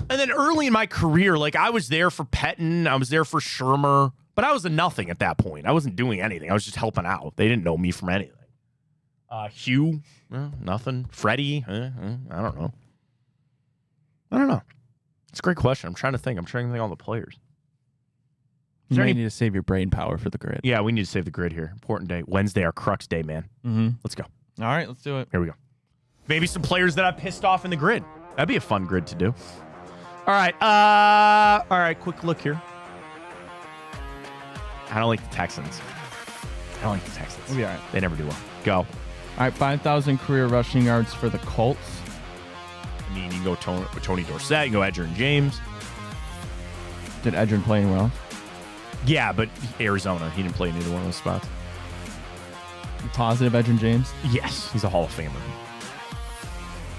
then early in my career, like, I was there for Pettin. I was there for Shermer. But I was a nothing at that point. I wasn't doing anything. I was just helping out. They didn't know me from anything. Hugh, nothing. Freddie, I don't know. I don't know. It's a great question. I'm trying to think. I'm trying to think of all the players. You might need to save your brain power for the grid. Yeah, we need to save the grid here. Important day. Wednesday, our crux day, man. Mm-hmm. Let's go. All right, let's do it. Here we go. Maybe some players that I pissed off in the grid. That'd be a fun grid to do. All right. All right, quick look here. I don't like the Texans. We'll be all right. They never do well. Go. All right, 5,000 career rushing yards for the Colts. I mean, you can go Tony Dorsett, you can go Edgerrin James. Did Edgerrin play anywhere else? Yeah, but Arizona. He didn't play in either one of those spots. You positive Edgerrin James? Yes, he's a Hall of Famer.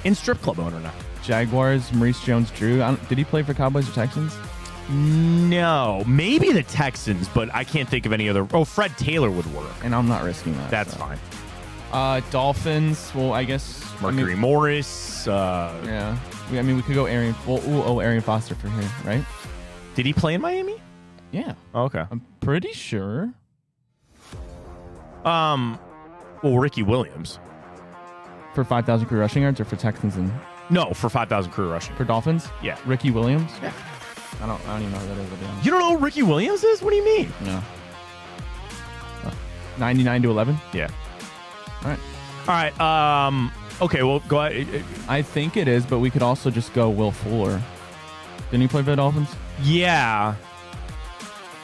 In strip club owner now. Jaguars, Maurice Jones-Drew. Did he play for Cowboys or Texans? No, maybe the Texans, but I can't think of any other. Oh, Fred Taylor would work. And I'm not risking that. That's fine. Dolphins. Well, I guess Mercury Morris. Yeah. We could go Arian. Well, Arian Foster for here, right? Did he play in Miami? Yeah. Oh, okay. I'm pretty sure. Well, Ricky Williams. For 5,000 career rushing yards or for Texans and. No, for 5,000 career rushing. For Dolphins? Yeah. Ricky Williams? Yeah. I don't even know who that is, to be honest. You don't know who Ricky Williams is? What do you mean? No. 99-11? Yeah. All right. Okay, well, go ahead. I think it is, but we could also just go Will Fuller. Didn't he play for the Dolphins? Yeah.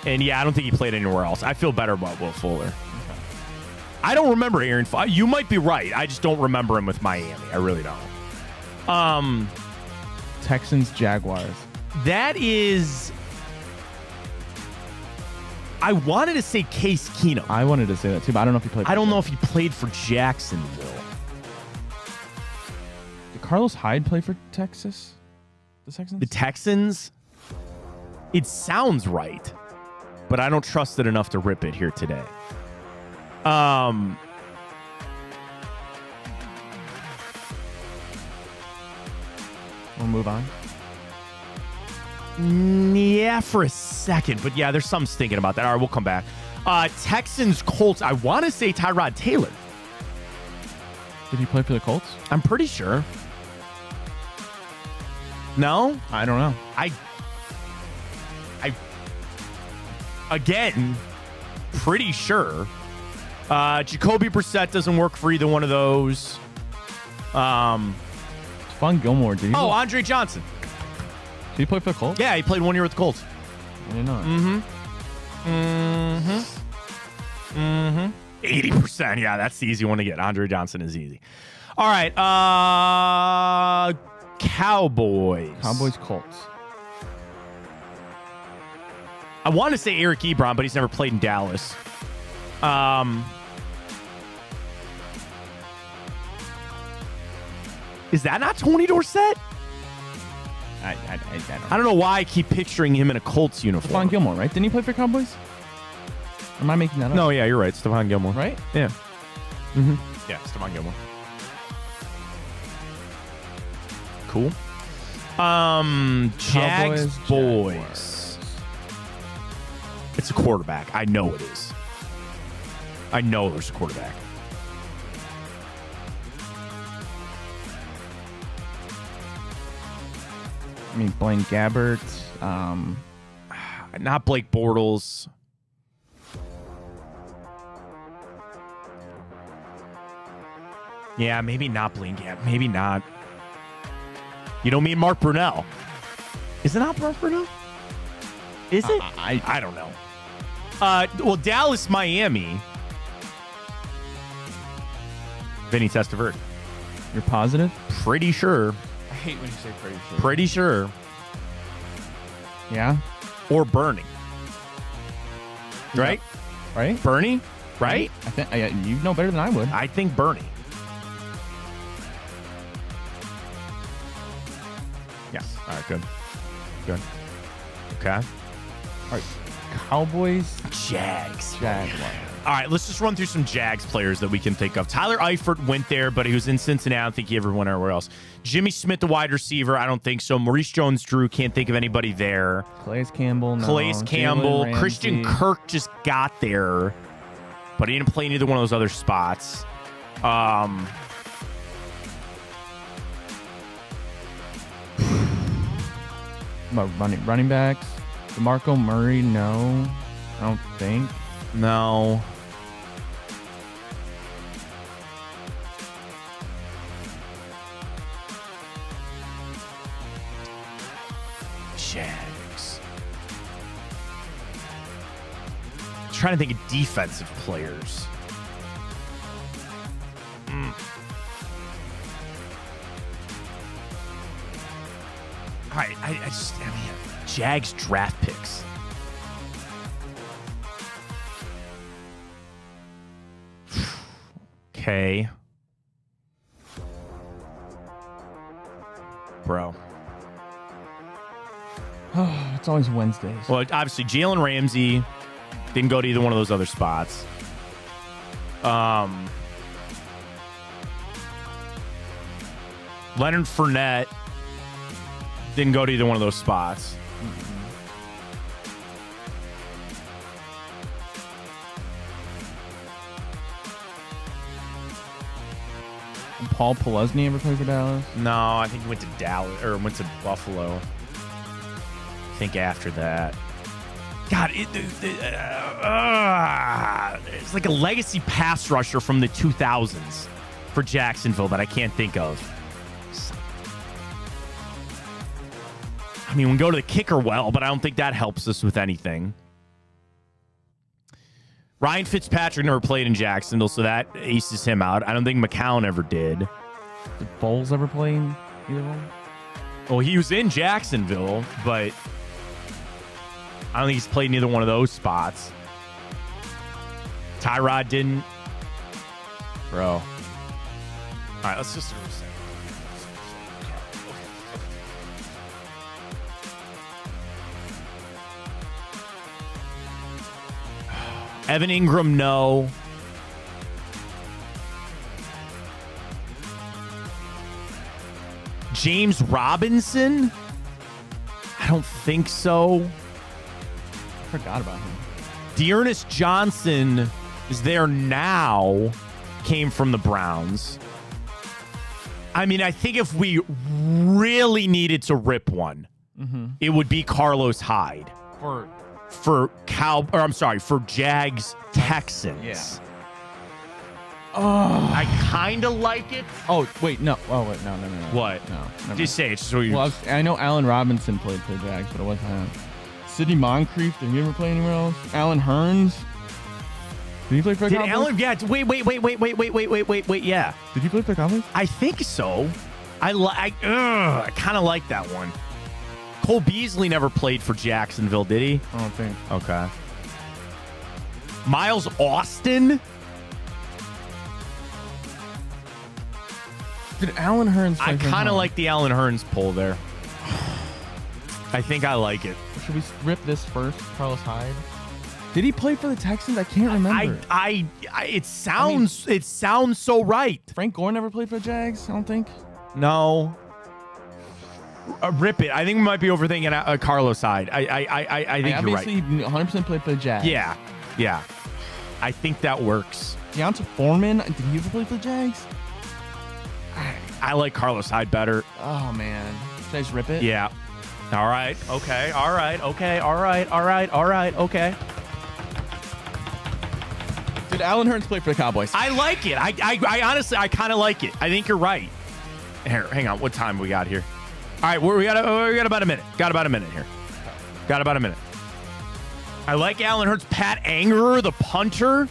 And yeah, I don't think he played anywhere else. I feel better about Will Fuller. Okay. I don't remember Aaron. You might be right. I just don't remember him with Miami. I really don't. Texans, Jaguars. That is. I wanted to say Case Keenum. I wanted to say that too, but I don't know if he played. I don't know if he played for Jacksonville. Did Carlos Hyde play for Texas? The Texans? The Texans? It sounds right, but I don't trust it enough to rip it here today. We'll move on. Yeah, for a second. But yeah, there's some thinking about that. All right, we'll come back. Texans, Colts. I want to say Tyrod Taylor. Did he play for the Colts? I'm pretty sure. No? I don't know. I again, pretty sure. Jacoby Brissett doesn't work for either one of those. Stephon Gilmore, did he? Oh, Andre Johnson. Did he play for the Colts? Yeah, he played 1 year with the Colts. I didn't know. 80%. Yeah, that's the easy one to get. Andre Johnson is easy. All right. Cowboys. Cowboys, Colts. I want to say Eric Ebron, but he's never played in Dallas. Is that not Tony Dorsett? I don't know why I keep picturing him in a Colts uniform. Stephon Gilmore, right? Didn't he play for Cowboys? Am I making that up? No, yeah, you're right. Stephon Gilmore. Right? Yeah. Yeah, Stephon Gilmore. Cool. Jags, Boys. It's a quarterback. I know it is. I know there's a quarterback. I mean, Blaine Gabbert. Not Blake Bortles. Yeah, maybe not Blink. Yeah, maybe not. You don't mean Mark Brunell? Is it not Mark Brunell? Is it? I don't know. Well, Dallas, Miami. Vinny Testaverde. You're positive? Pretty sure. I hate when you say pretty sure. Pretty sure. Yeah? Or Bernie. Right? Yeah. Right? Bernie? Right? I think you know better than I would. I think Bernie. Yes. All right, good. Good. Okay. All right. Cowboys. Jags. Jaguars. All right, let's just run through some Jags players that we can think of. Tyler Eifert went there, but he was in Cincinnati. I don't think he ever went anywhere else. Jimmy Smith, the wide receiver. I don't think so. Maurice Jones-Drew, can't think of anybody there. Calais Campbell, no. Calais Campbell. Jalen Christian Ramsey. Kirk just got there, but he didn't play neither one of those other spots. About running backs. DeMarco Murray, no. I don't think. No. Jags. Trying to think of defensive players. All right, I mean, Jags draft picks. Okay. Bro. It's always Wednesdays. Well, obviously, Jalen Ramsey didn't go to either one of those other spots. Leonard Fournette didn't go to either one of those spots. Paul Pelesny ever play for Dallas? No, I think he went to Dallas or went to Buffalo. I think after that. God, it's like a legacy pass rusher from the 2000s for Jacksonville that I can't think of. I mean, we can go to the kicker well, but I don't think that helps us with anything. Ryan Fitzpatrick never played in Jacksonville, so that aces him out. I don't think McCown ever did. Did Foles ever play in either one? Well, he was in Jacksonville, but I don't think he's played in either one of those spots. Tyrod didn't. Bro. All right, let's just do a second. Evan Ingram, no. James Robinson? I don't think so. I forgot about him. Dearness Johnson is there now. Came from the Browns. I mean, I think if we really needed to rip one, it would be Carlos Hyde. For Jags Texans. Yeah. I kind of like it. Oh, wait, no. Oh, wait, no. What? No. never Just say it. Just so you. Well, I know Allen Robinson played for the Jags, but it wasn't him. Sidney Moncrief, did he ever play anywhere else? Alan Hearns? Did he play for the Cowboys? Allen? Yeah. Wait. Yeah. Did he play for the Cowboys? I think so. I kind of like that one. Cole Beasley never played for Jacksonville, did he? I don't think. Okay. Miles Austin? Did Alan Hearns play I for kind of him? like the Allen Hearns pull there. I think I like it. Should we rip this first? Carlos Hyde? Did he play for the Texans? I can't remember. It sounds so right. Frank Gore never played for the Jags, I don't think. No. Rip it. I think we might be overthinking Carlos Hyde. I think you're right. Obviously, 100% played for the Jags. Yeah. I think that works. Deonta Foreman, did he ever play for the Jags? I like Carlos Hyde better. Oh, man. Should I just rip it? Yeah. All right. Okay. All right. Okay. All right. All right. All right. Okay. Did Allen Hurns play for the Cowboys? I like it. I honestly, I kind of like it. I think you're right. Here, hang on. What time we got here? All right. We got about a minute. Got about a minute here. Got about a minute. I like Allen Hurns. Pat Anger, the punter.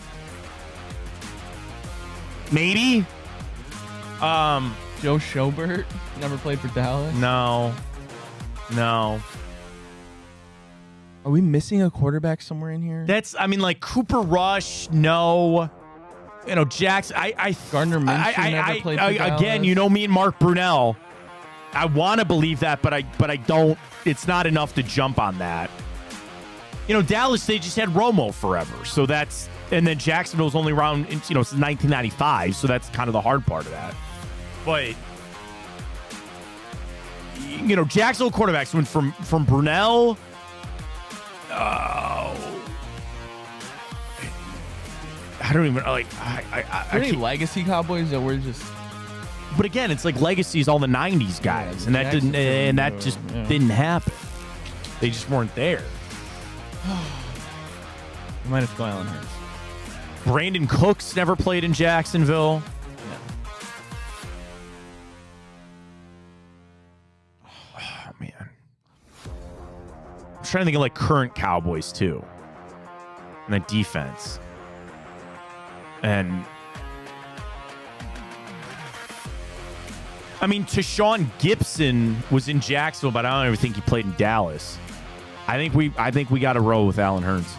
Maybe. Joe Schobert never played for Dallas. No. Are we missing a quarterback somewhere in here? I mean, like Cooper Rush. No. You know, Jackson. Gardner Minshew never played for Dallas. Again, you know me and Mark Brunell. I want to believe that, but I don't. It's not enough to jump on that. You know, Dallas, they just had Romo forever, so that's. And then Jacksonville's only around, since 1995, so that's kind of the hard part of that. But Jacksonville quarterbacks went from Brunell. I don't even like. Any legacy Cowboys that were just. But again, it's like legacy is all the '90s guys, and that didn't happen. They just weren't there. You might have to go Allen Hurns. Brandon Cooks never played in Jacksonville. Oh, man. I'm trying to think of like current Cowboys too. And the defense. And I mean, Tashawn Gibson was in Jacksonville, but I don't even think he played in Dallas. I think we got to roll with Allen Hurns.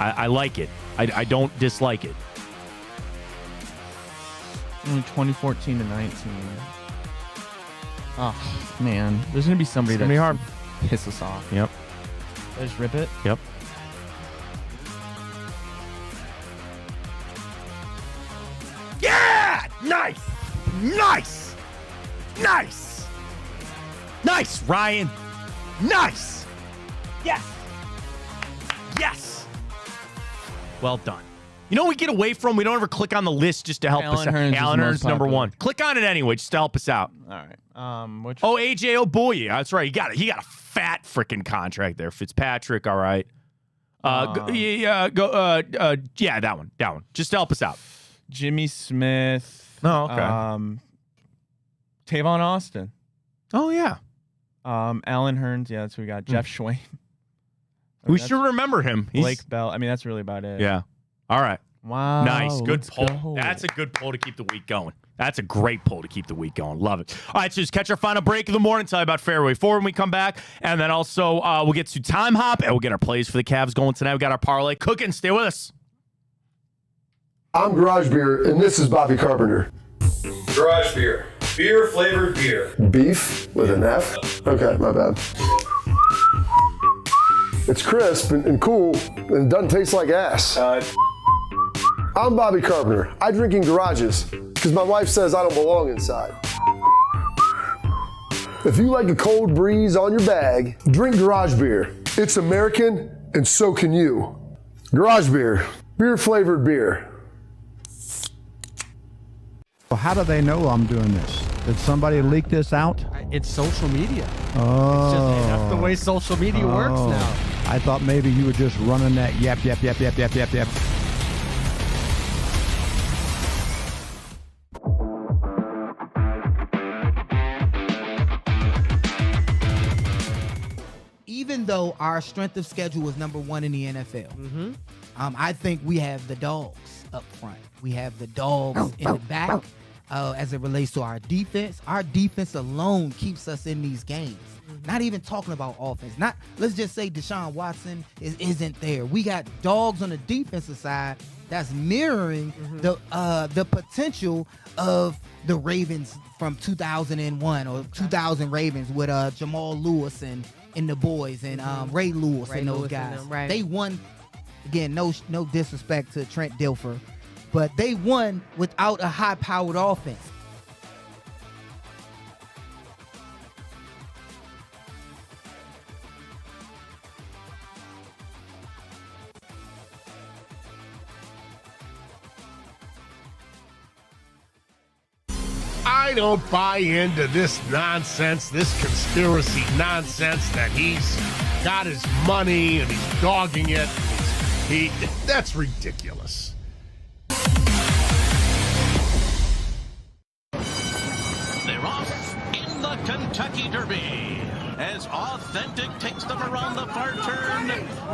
I like it. I don't dislike it. Only 2014 to 19. Oh man, there's gonna be somebody that's hard. Piss us off. Yep. I just rip it. Yep. Yeah! Nice, Ryan. Nice. Yes. Well done. You know what we get away from? We don't ever click on the list just to help us out. Allen Hurns number one. Click on it anyway, just to help us out. All right. Which? Oh, AJ O'Boye. That's right. He got a fat freaking contract there. Fitzpatrick. All right. Yeah, that one. Just to help us out. Jimmy Smith. Oh, okay. Tavon Austin. Oh yeah. Allen Hurns. Yeah, that's who we got. Jeff Schwain. We should remember him. Blake Bell. I mean, that's really about it. Yeah. All right. Wow. Nice. Good pull. Go. That's a good pull to keep the week going. That's a great pull to keep the week going. Love it. All right, so just catch our final break of the morning, tell you about Fairway 4 when we come back. And then also we'll get to Time Hop, and we'll get our plays for the Cavs going tonight. We got our parlay cooking. Stay with us. I'm Garage Beer, and this is Bobby Carpenter. Garage beer. Beer flavored beer. Beef with an F? Okay, my bad. It's crisp and cool, and it doesn't taste like ass. I'm Bobby Carpenter. I drink in garages because my wife says I don't belong inside. If you like a cold breeze on your bag, drink Garage Beer. It's American, and so can you. Garage Beer. Beer flavored beer. Well, how do they know I'm doing this? Did somebody leak this out? It's social media. Oh. It's just, that's the way social media works now. I thought maybe you were just running that yap. Even though our strength of schedule was number 1 in the NFL, I think we have the dogs up front. We have the dogs in the back as it relates to our defense. Our defense alone keeps us in these games. Not even talking about offense. Let's just say Deshaun Watson isn't there. We got dogs on the defensive side that's mirroring the potential of the Ravens from 2001 or 2000 Ravens with Jamal Lewis and the boys and Ray Lewis and those guys. Right. They won. Again, no disrespect to Trent Dilfer, but they won without a high-powered offense. I don't buy into this nonsense, this conspiracy nonsense that he's got his money and he's dogging it. That's ridiculous. They're off in the Kentucky Derby as Authentic takes them around the far turn.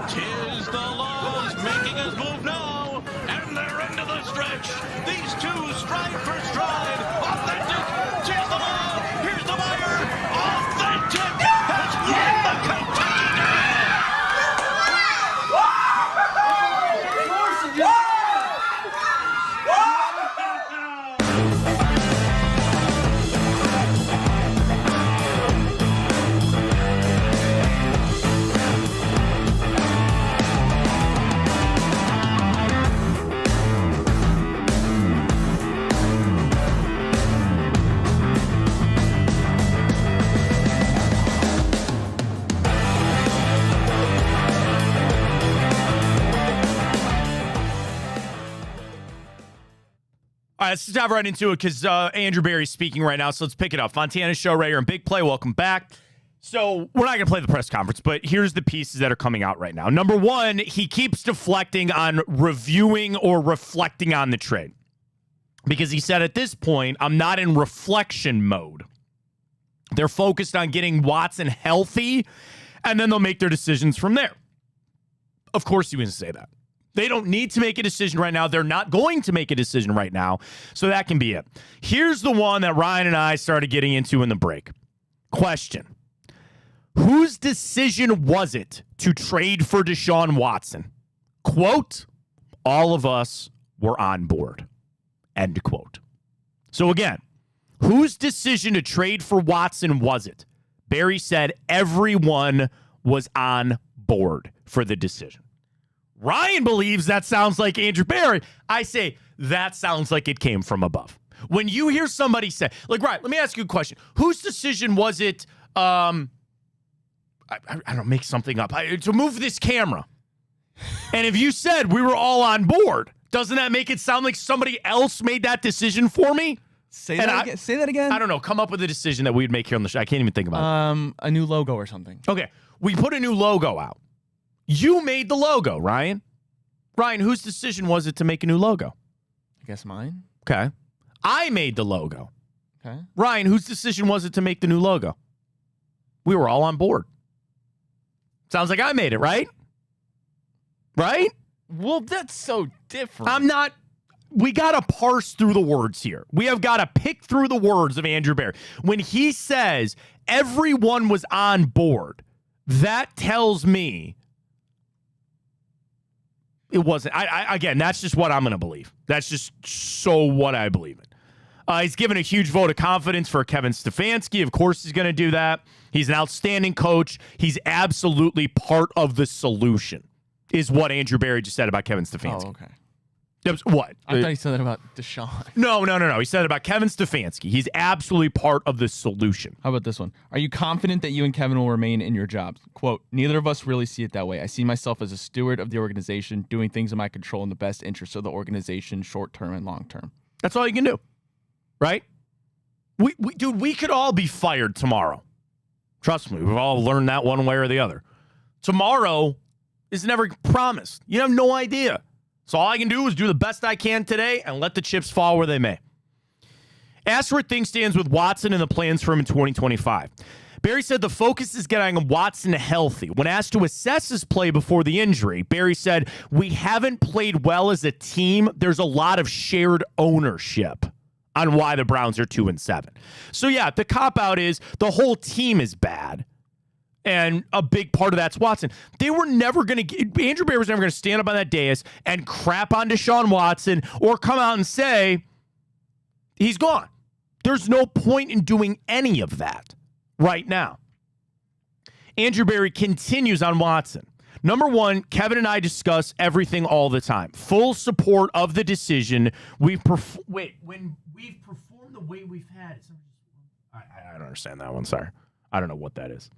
Tis the Laws making his move now, and they're into the stretch. These two stride for stride. Authentic, tis the Law. Here's the wire. Authentic has won the Kentucky Derby. All right, let's dive right into it because Andrew Berry's speaking right now, so let's pick it up. Fontana show right here in Big Play. Welcome back. So we're not going to play the press conference, but here's the pieces that are coming out right now. Number one, he keeps deflecting on reviewing or reflecting on the trade because he said at this point, I'm not in reflection mode. They're focused on getting Watson healthy, and then they'll make their decisions from there. Of course he was going to say that. They don't need to make a decision right now. They're not going to make a decision right now. So that can be it. Here's the one that Ryan and I started getting into in the break. Question. Whose decision was it to trade for Deshaun Watson? Quote, all of us were on board. End quote. So again, whose decision to trade for Watson was it? Berry said everyone was on board for the decision. Ryan believes that sounds like Andrew Berry. I say that sounds like it came from above. When you hear somebody say, like, Ryan, let me ask you a question. Whose decision was it, I don't make something up, to move this camera? And if you said we were all on board, doesn't that make it sound like somebody else made that decision for me? Say that again. I don't know. Come up with a decision that we'd make here on the show. I can't even think about it. A new logo or something. Okay. We put a new logo out. You made the logo, Ryan. Ryan, whose decision was it to make a new logo? I guess mine. Okay. I made the logo. Okay. Ryan, whose decision was it to make the new logo? We were all on board. Sounds like I made it, right? Right? Well, that's so different. I'm not. We got to parse through the words here. We have got to pick through the words of Andrew Berry. When he says everyone was on board, that tells me it wasn't. Again, that's just what I'm going to believe. That's just so what I believe in. He's given a huge vote of confidence for Kevin Stefanski. Of course he's going to do that. He's an outstanding coach. He's absolutely part of the solution, is what Andrew Berry just said about Kevin Stefanski. Oh, okay. What? I thought he said that about Deshaun. No. He said it about Kevin Stefanski. He's absolutely part of the solution. How about this one? Are you confident that you and Kevin will remain in your jobs? Quote, neither of us really see it that way. I see myself as a steward of the organization, doing things in my control in the best interest of the organization, short term and long term. That's all you can do, right? Dude, we could all be fired tomorrow. Trust me, we've all learned that one way or the other. Tomorrow is never promised. You have no idea. So all I can do is do the best I can today and let the chips fall where they may. Asked where things stands with Watson and the plans for him in 2025. Berry said the focus is getting Watson healthy. When asked to assess his play before the injury, Berry said, we haven't played well as a team. There's a lot of shared ownership on why the Browns are 2-7. So yeah, the cop-out is the whole team is bad. And a big part of that's Watson. They were never going to, Andrew Berry was never going to stand up on that dais and crap on Deshaun Watson or come out and say, he's gone. There's no point in doing any of that right now. Andrew Berry continues on Watson. Number one, Kevin and I discuss everything all the time. Full support of the decision. When we've performed the way we've had. I don't understand that one. Sorry. I don't know what that is.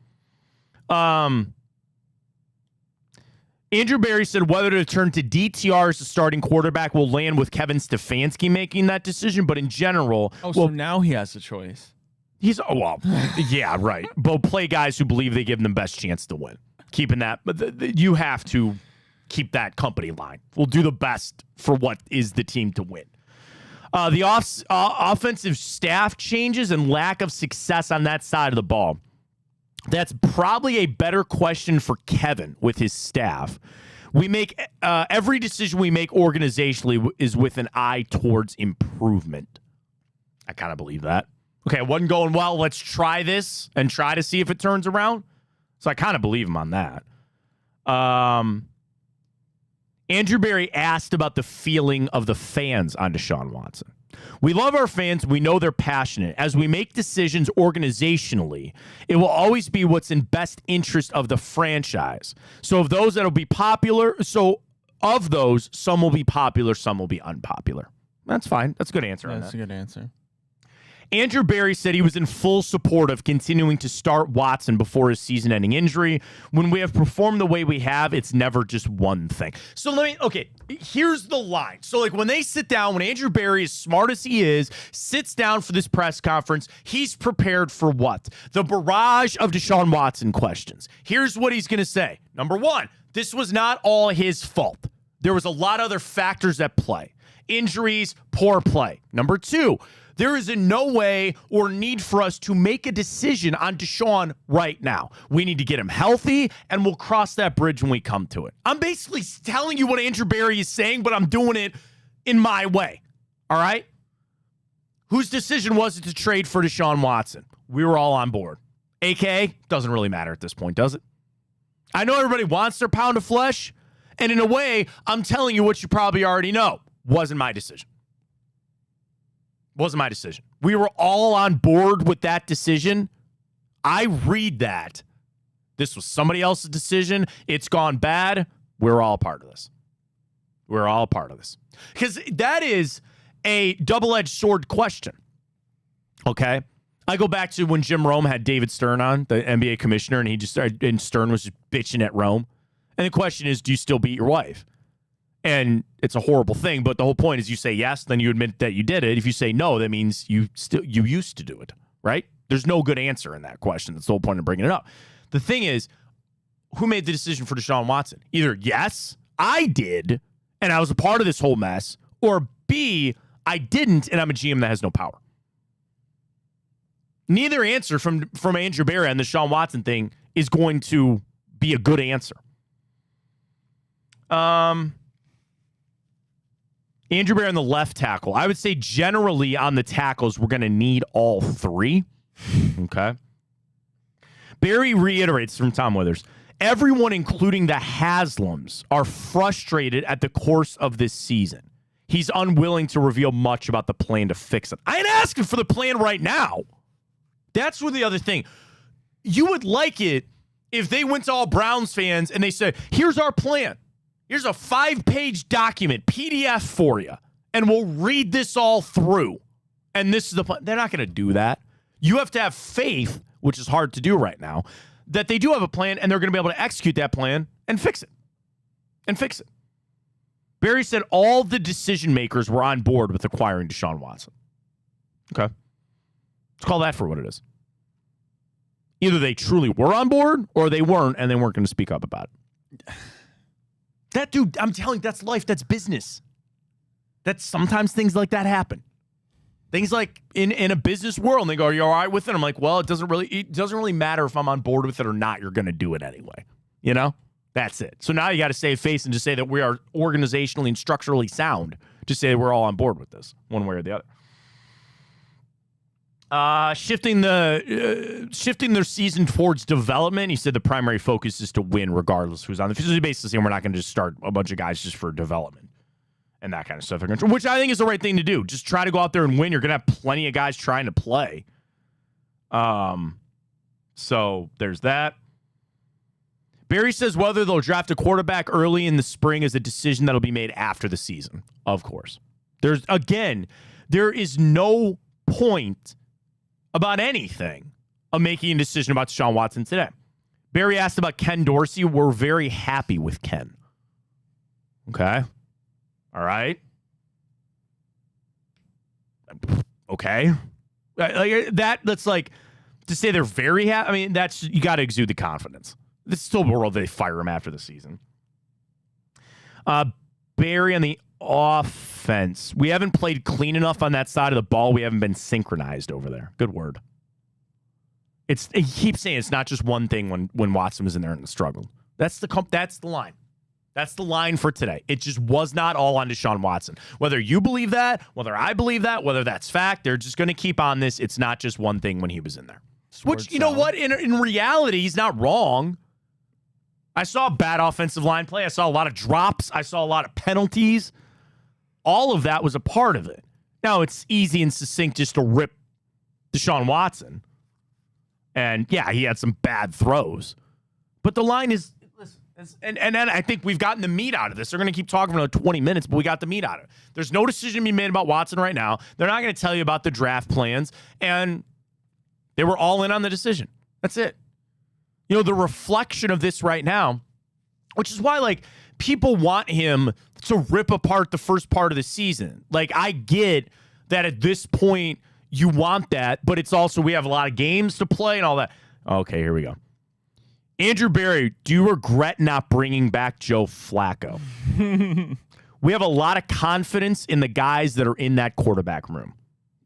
Andrew Berry said whether to turn to DTR as the starting quarterback will land with Kevin Stefanski making that decision, but in general... so now he has a choice. Yeah, right. But play guys who believe they give them the best chance to win. Keeping that... But you have to keep that company line. We'll do the best for what is the team to win. The offensive staff changes and lack of success on that side of the ball. That's probably a better question for Kevin with his staff. We make every decision we make organizationally is with an eye towards improvement. I kind of believe that. Okay, it wasn't going well. Let's try this and try to see if it turns around. So I kind of believe him on that. Andrew Berry asked about the feeling of the fans on Deshaun Watson. We love our fans. We know they're passionate. As we make decisions organizationally, it will always be what's in best interest of the franchise. So of those that'll be popular, some will be popular, some will be unpopular. That's fine. That's a good answer. That's a good answer. Andrew Berry said he was in full support of continuing to start Watson before his season-ending injury. When we have performed the way we have, it's never just one thing. So here's the line. So when they sit down, when Andrew Berry, as smart as he is, sits down for this press conference, he's prepared for what? The barrage of Deshaun Watson questions. Here's what he's going to say. Number one, this was not all his fault. There was a lot of other factors at play. Injuries, poor play. Number two, there is in no way or need for us to make a decision on Deshaun right now. We need to get him healthy, and we'll cross that bridge when we come to it. I'm basically telling you what Andrew Berry is saying, but I'm doing it in my way. All right? Whose decision was it to trade for Deshaun Watson? We were all on board. AKA, doesn't really matter at this point, does it? I know everybody wants their pound of flesh, and in a way, I'm telling you what you probably already know. Wasn't my decision. Wasn't my decision. We were all on board with that decision. I read that. This was somebody else's decision. It's gone bad. We're all part of this. We're all part of this. Because that is a double-edged sword question. Okay? I go back to when Jim Rome had David Stern on, the NBA commissioner, and Stern was just bitching at Rome. And the question is, do you still beat your wife? And it's a horrible thing, but the whole point is you say yes, then you admit that you did it. If you say no, that means you used to do it, right? There's no good answer in that question. That's the whole point of bringing it up. The thing is, who made the decision for Deshaun Watson? Either yes, I did, and I was a part of this whole mess, or B, I didn't, and I'm a GM that has no power. Neither answer from Andrew Berry on the Deshaun Watson thing is going to be a good answer. Andrew Berry on the left tackle. I would say generally on the tackles, we're going to need all three. Okay. Berry reiterates from Tom Withers, everyone, including the Haslams, are frustrated at the course of this season. He's unwilling to reveal much about the plan to fix it. I ain't asking for the plan right now. That's where the other thing. You would like it if they went to all Browns fans and they said, here's our plan. Here's a 5-page document, PDF for you, and we'll read this all through. And this is the plan. They're not going to do that. You have to have faith, which is hard to do right now, that they do have a plan and they're going to be able to execute that plan and fix it. Berry said all the decision makers were on board with acquiring Deshaun Watson. Okay. Let's call that for what it is. Either they truly were on board or they weren't and they weren't going to speak up about it. That dude, I'm telling you, that's life. That's business. That's sometimes things like that happen. Things like in a business world, and they go, "Are you all right with it?" I'm like, "Well, it doesn't really matter if I'm on board with it or not. You're going to do it anyway." You know, that's it. So now you got to save face and just say that we are organizationally and structurally sound. Just say we're all on board with this, one way or the other. Shifting their season towards development. He said the primary focus is to win regardless who's on the field. Basically saying we're not going to just start a bunch of guys just for development and that kind of stuff. Which I think is the right thing to do. Just try to go out there and win. You're going to have plenty of guys trying to play. So there's that. Berry says whether they'll draft a quarterback early in the spring is a decision that'll be made after the season. Of course. There is no point about anything of making a decision about Deshaun Watson today. Berry asked about Ken Dorsey. We're very happy with Ken. Okay. All right. Okay. That's like to say they're very happy. I mean, you got to exude the confidence. This is still a world they fire him after the season. Barry on the offense. We haven't played clean enough on that side of the ball. We haven't been synchronized over there. Good word. He keeps saying it's not just one thing when Watson was in there and struggled. That's the line. That's the line for today. It just was not all on Deshaun Watson. Whether you believe that, whether I believe that, whether that's fact, they're just going to keep on this. It's not just one thing when he was in there. Which, you know what? In reality, he's not wrong. I saw bad offensive line play. I saw a lot of drops. I saw a lot of penalties. All of that was a part of it. Now, it's easy and succinct just to rip Deshaun Watson. And, yeah, he had some bad throws. But the line is, and then I think we've gotten the meat out of this. They're going to keep talking for another 20 minutes, but we got the meat out of it. There's no decision being made about Watson right now. They're not going to tell you about the draft plans. And they were all in on the decision. That's it. You know, the reflection of this right now, which is why, like, people want him to rip apart the first part of the season. Like, I get that at this point you want that, but it's also we have a lot of games to play and all that. Okay, here we go. Andrew Berry, do you regret not bringing back Joe Flacco? We have a lot of confidence in the guys that are in that quarterback room.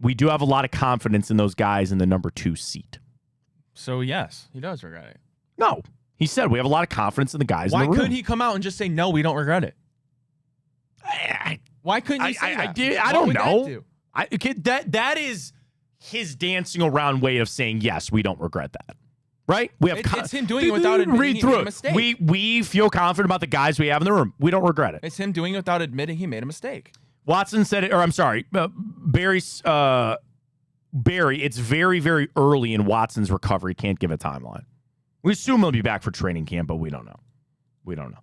We do have a lot of confidence in those guys in the number 2 seat. So, yes, he does regret it. No. He said we have a lot of confidence in the guys in the room. Why couldn't he come out and just say, no, we don't regret it? Why couldn't he say that? I don't know. That is his dancing around way of saying, yes, we don't regret that. Right? It's him doing it without admitting he made a mistake. We feel confident about the guys we have in the room. We don't regret it. It's him doing it without admitting he made a mistake. Watson said it, or I'm sorry, Barry, it's very, very early in Watson's recovery. Can't give a timeline. We assume he'll be back for training camp, but we don't know. We don't know.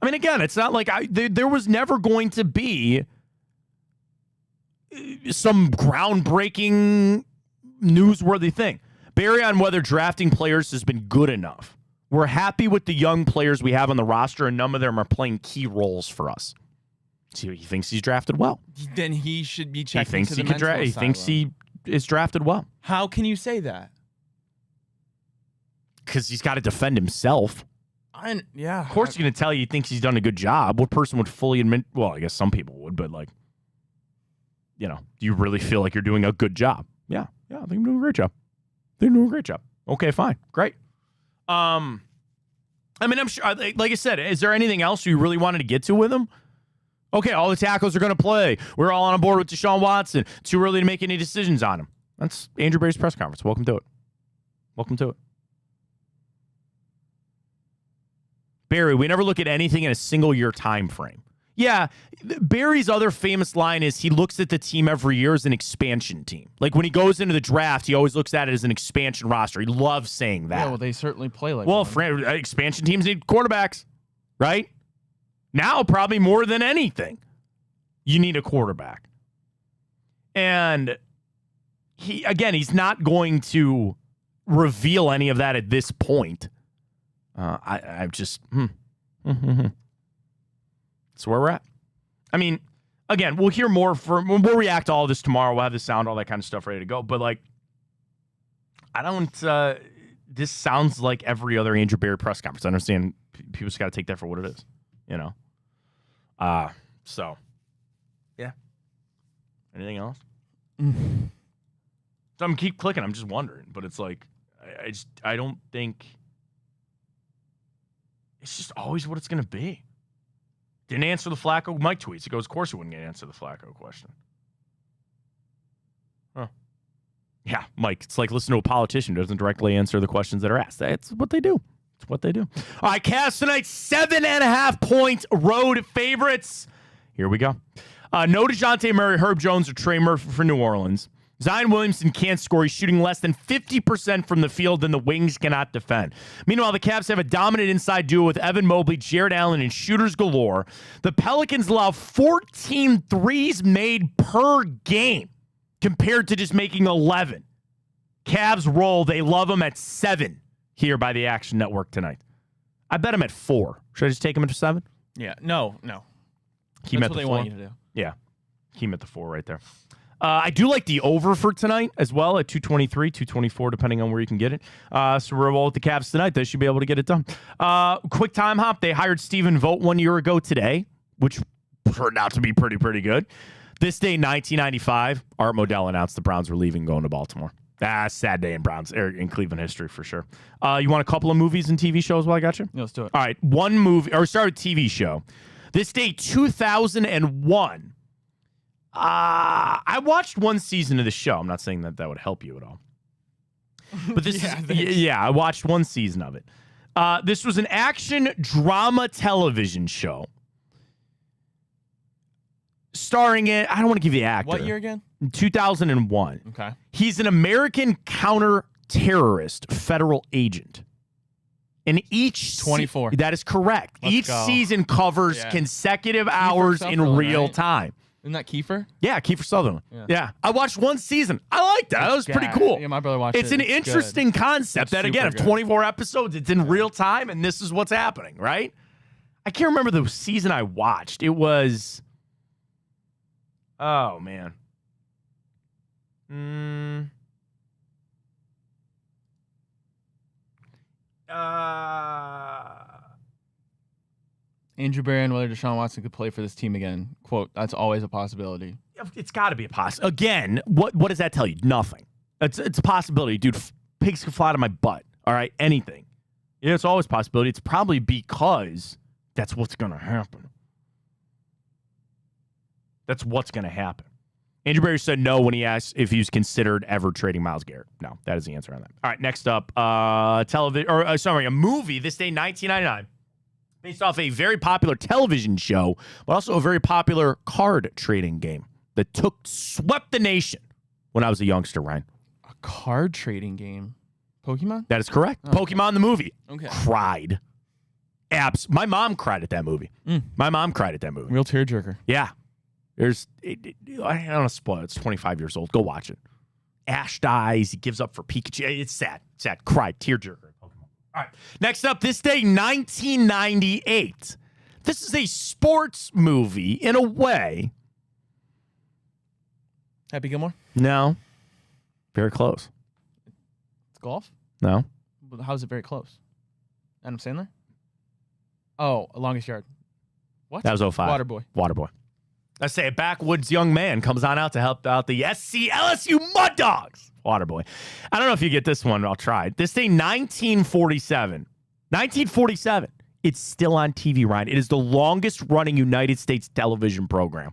I mean, again, it's not like there was never going to be some groundbreaking, newsworthy thing. Barry on whether drafting players has been good enough. We're happy with the young players we have on the roster, and none of them are playing key roles for us. So he thinks he's drafted well. Then he should be checking to the mental asylum. He thinks he is drafted well. How can you say that? Because he's got to defend himself. Yeah. Of course he's going to tell you he thinks he's done a good job. What person would fully admit? Well, I guess some people would, but like, do you really feel like you're doing a good job? Yeah, I think I'm doing a great job. They're doing a great job. Okay, fine. Great. I mean, I'm sure, like I said, is there anything else you really wanted to get to with him? Okay, all the tackles are going to play. We're all on board with Deshaun Watson. Too early to make any decisions on him. That's Andrew Berry's press conference. Welcome to it. Welcome to it. Barry, we never look at anything in a single year time frame. Yeah, Barry's other famous line is he looks at the team every year as an expansion team. Like when he goes into the draft, he always looks at it as an expansion roster. He loves saying that. Yeah, well, they certainly play like expansion teams need quarterbacks, right? Now, probably more than anything, you need a quarterback. And he's not going to reveal any of that at this point. That's where we're at. I mean, again, we'll hear more we'll react to all this tomorrow. We'll have the sound, all that kind of stuff ready to go. But like, this sounds like every other Andrew Berry press conference. I understand people just got to take that for what it is, So, yeah. Anything else? So I'm gonna keep clicking. I'm just wondering, but it's like, I don't think it's just always what it's gonna be. Didn't answer the Flacco. Mike tweets. He goes, of course he wouldn't answer the Flacco question. Huh. Yeah, Mike, it's like listening to a politician who doesn't directly answer the questions that are asked. That's what they do. It's what they do. All right, Cavs tonight, 7.5 point road favorites. Here we go. No DeJounte Murray, Herb Jones, or Trey Murphy for New Orleans. Zion Williamson can't score. He's shooting less than 50% from the field, and the wings cannot defend. Meanwhile, the Cavs have a dominant inside duo with Evan Mobley, Jared Allen, and shooters galore. The Pelicans allow 14 threes made per game compared to just making 11. Cavs roll. They love them at 7 here by the Action Network tonight. I bet them at 4. Should I just take them at 7? Yeah. No. Keem That's at what the they 4. want you to do. Yeah. Keem at the 4 right there. I do like the over for tonight as well at 223, 224, depending on where you can get it. So we're roll with the Cavs tonight. They should be able to get it done. Quick time hop. They hired Stephen Vogt 1 year ago today, which turned out to be pretty good. This day, 1995, Art Modell announced the Browns were leaving, going to Baltimore. Sad day in Cleveland history for sure. You want a couple of movies and TV shows while I got you? Yeah, let's do it. All right, one movie, or start with TV show. This day, 2001. I watched one season of the show. I'm not saying that would help you at all. But this I watched one season of it. This was an action drama television show. Starring in, I don't want to give you the actor. What year again? 2001. Okay. He's an American counter-terrorist federal agent. And each 24. That is correct. Let's each go. season covers consecutive hours in Sutherland, real right? time. Isn't that Kiefer? Yeah, Kiefer Sutherland. Yeah. Yeah. I watched one season. I liked that. That was pretty cool. Yeah, my brother watched it. It's an It's interesting concept It's that, again, of super good. 24 episodes, it's in real time, and this is what's happening, right? I can't remember the season I watched. It was... Oh, man. Andrew Barry and whether Deshaun Watson could play for this team again. Quote, that's always a possibility. It's got to be a possibility. Again, what does that tell you? Nothing. It's a possibility. Dude, pigs can fly out of my butt. All right? Anything. Yeah, it's always a possibility. It's probably because that's what's going to happen. That's what's going to happen. Andrew Barry said no when he asked if he was considered ever trading Myles Garrett. No, that is the answer on that. All right, next up, a movie, this day, 1999, based off a very popular television show, but also a very popular card trading game that swept the nation when I was a youngster, Ryan. A card trading game? Pokemon? That is correct. Oh. Pokemon the movie. Okay. Cried. My mom cried at that movie. My mom cried at that movie. Real tearjerker. Yeah. I don't want to spoil it. It's 25 years old. Go watch it. Ash dies. He gives up for Pikachu. It's sad. Sad. Cried. Tearjerker. All right. Next up, this day, 1998. This is a sports movie in a way. Happy Gilmore? No. Very close. It's golf? No. How's it very close? Adam Sandler? Oh, Longest Yard. What? That was 05. Waterboy. I say a backwoods young man comes on out to help out the SC LSU Mud Dogs. Waterboy. I don't know if you get this one. I'll try. This day, 1947. 1947. It's still on TV, Ryan. It is the longest running United States television program.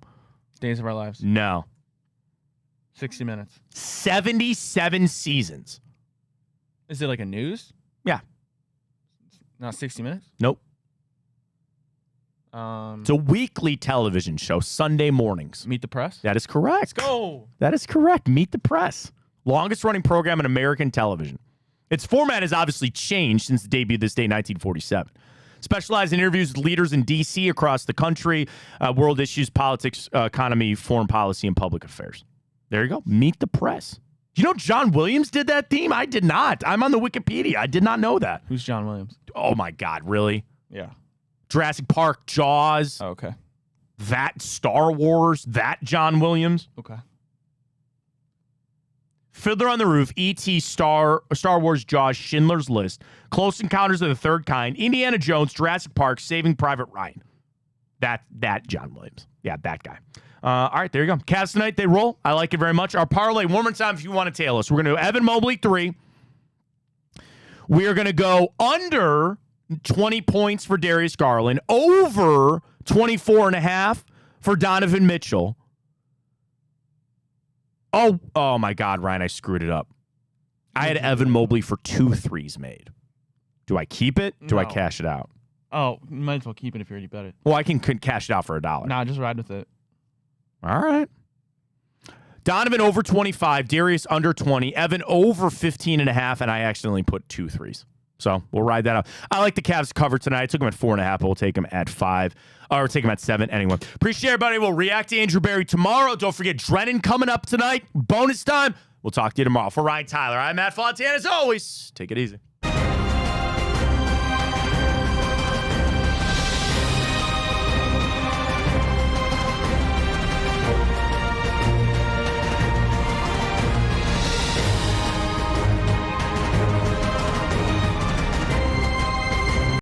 Days of Our Lives. No. 60 Minutes. 77 seasons. Is it like a news? Yeah. Not 60 Minutes? Nope. It's a weekly television show, Sunday mornings. Meet the Press? That is correct. Let's go. That is correct. Meet the Press. Longest running program in American television. Its format has obviously changed since the debut this day, 1947. Specialized in interviews with leaders in D.C. across the country, world issues, politics, economy, foreign policy, and public affairs. There you go. Meet the Press. You know John Williams did that theme? I did not. I'm on the Wikipedia. I did not know that. Who's John Williams? Oh, my God. Really? Yeah. Jurassic Park, Jaws. Oh, okay. That Star Wars, that John Williams. Okay. Fiddler on the Roof, E.T., Star Wars, Jaws, Schindler's List, Close Encounters of the Third Kind, Indiana Jones, Jurassic Park, Saving Private Ryan. That John Williams. Yeah, that guy. All right, there you go. Cavs tonight, they roll. I like it very much. Our parlay, one more time if you want to tail us. We're going to do Evan Mobley 3. We are going to go under 20 points for Darius Garland, over 24.5 for Donovan Mitchell. Oh my God, Ryan, I screwed it up. I had Evan Mobley for 2 threes made. Do I keep it? Do I cash it out? Oh, you might as well keep it if you already bet it. Well, I can cash it out for $1. Nah, just ride with it. All right. Donovan over 25, Darius under 20, Evan over 15.5, and I accidentally put 2 threes. So we'll ride that out. I like the Cavs cover tonight. I took them at 4.5, but we'll take them at 5. Or take them at 7. Anyway, appreciate everybody. We'll react to Andrew Barry tomorrow. Don't forget Drennan coming up tonight. Bonus time. We'll talk to you tomorrow. For Ryan Tyler, I'm Matt Fontana. As always, take it easy.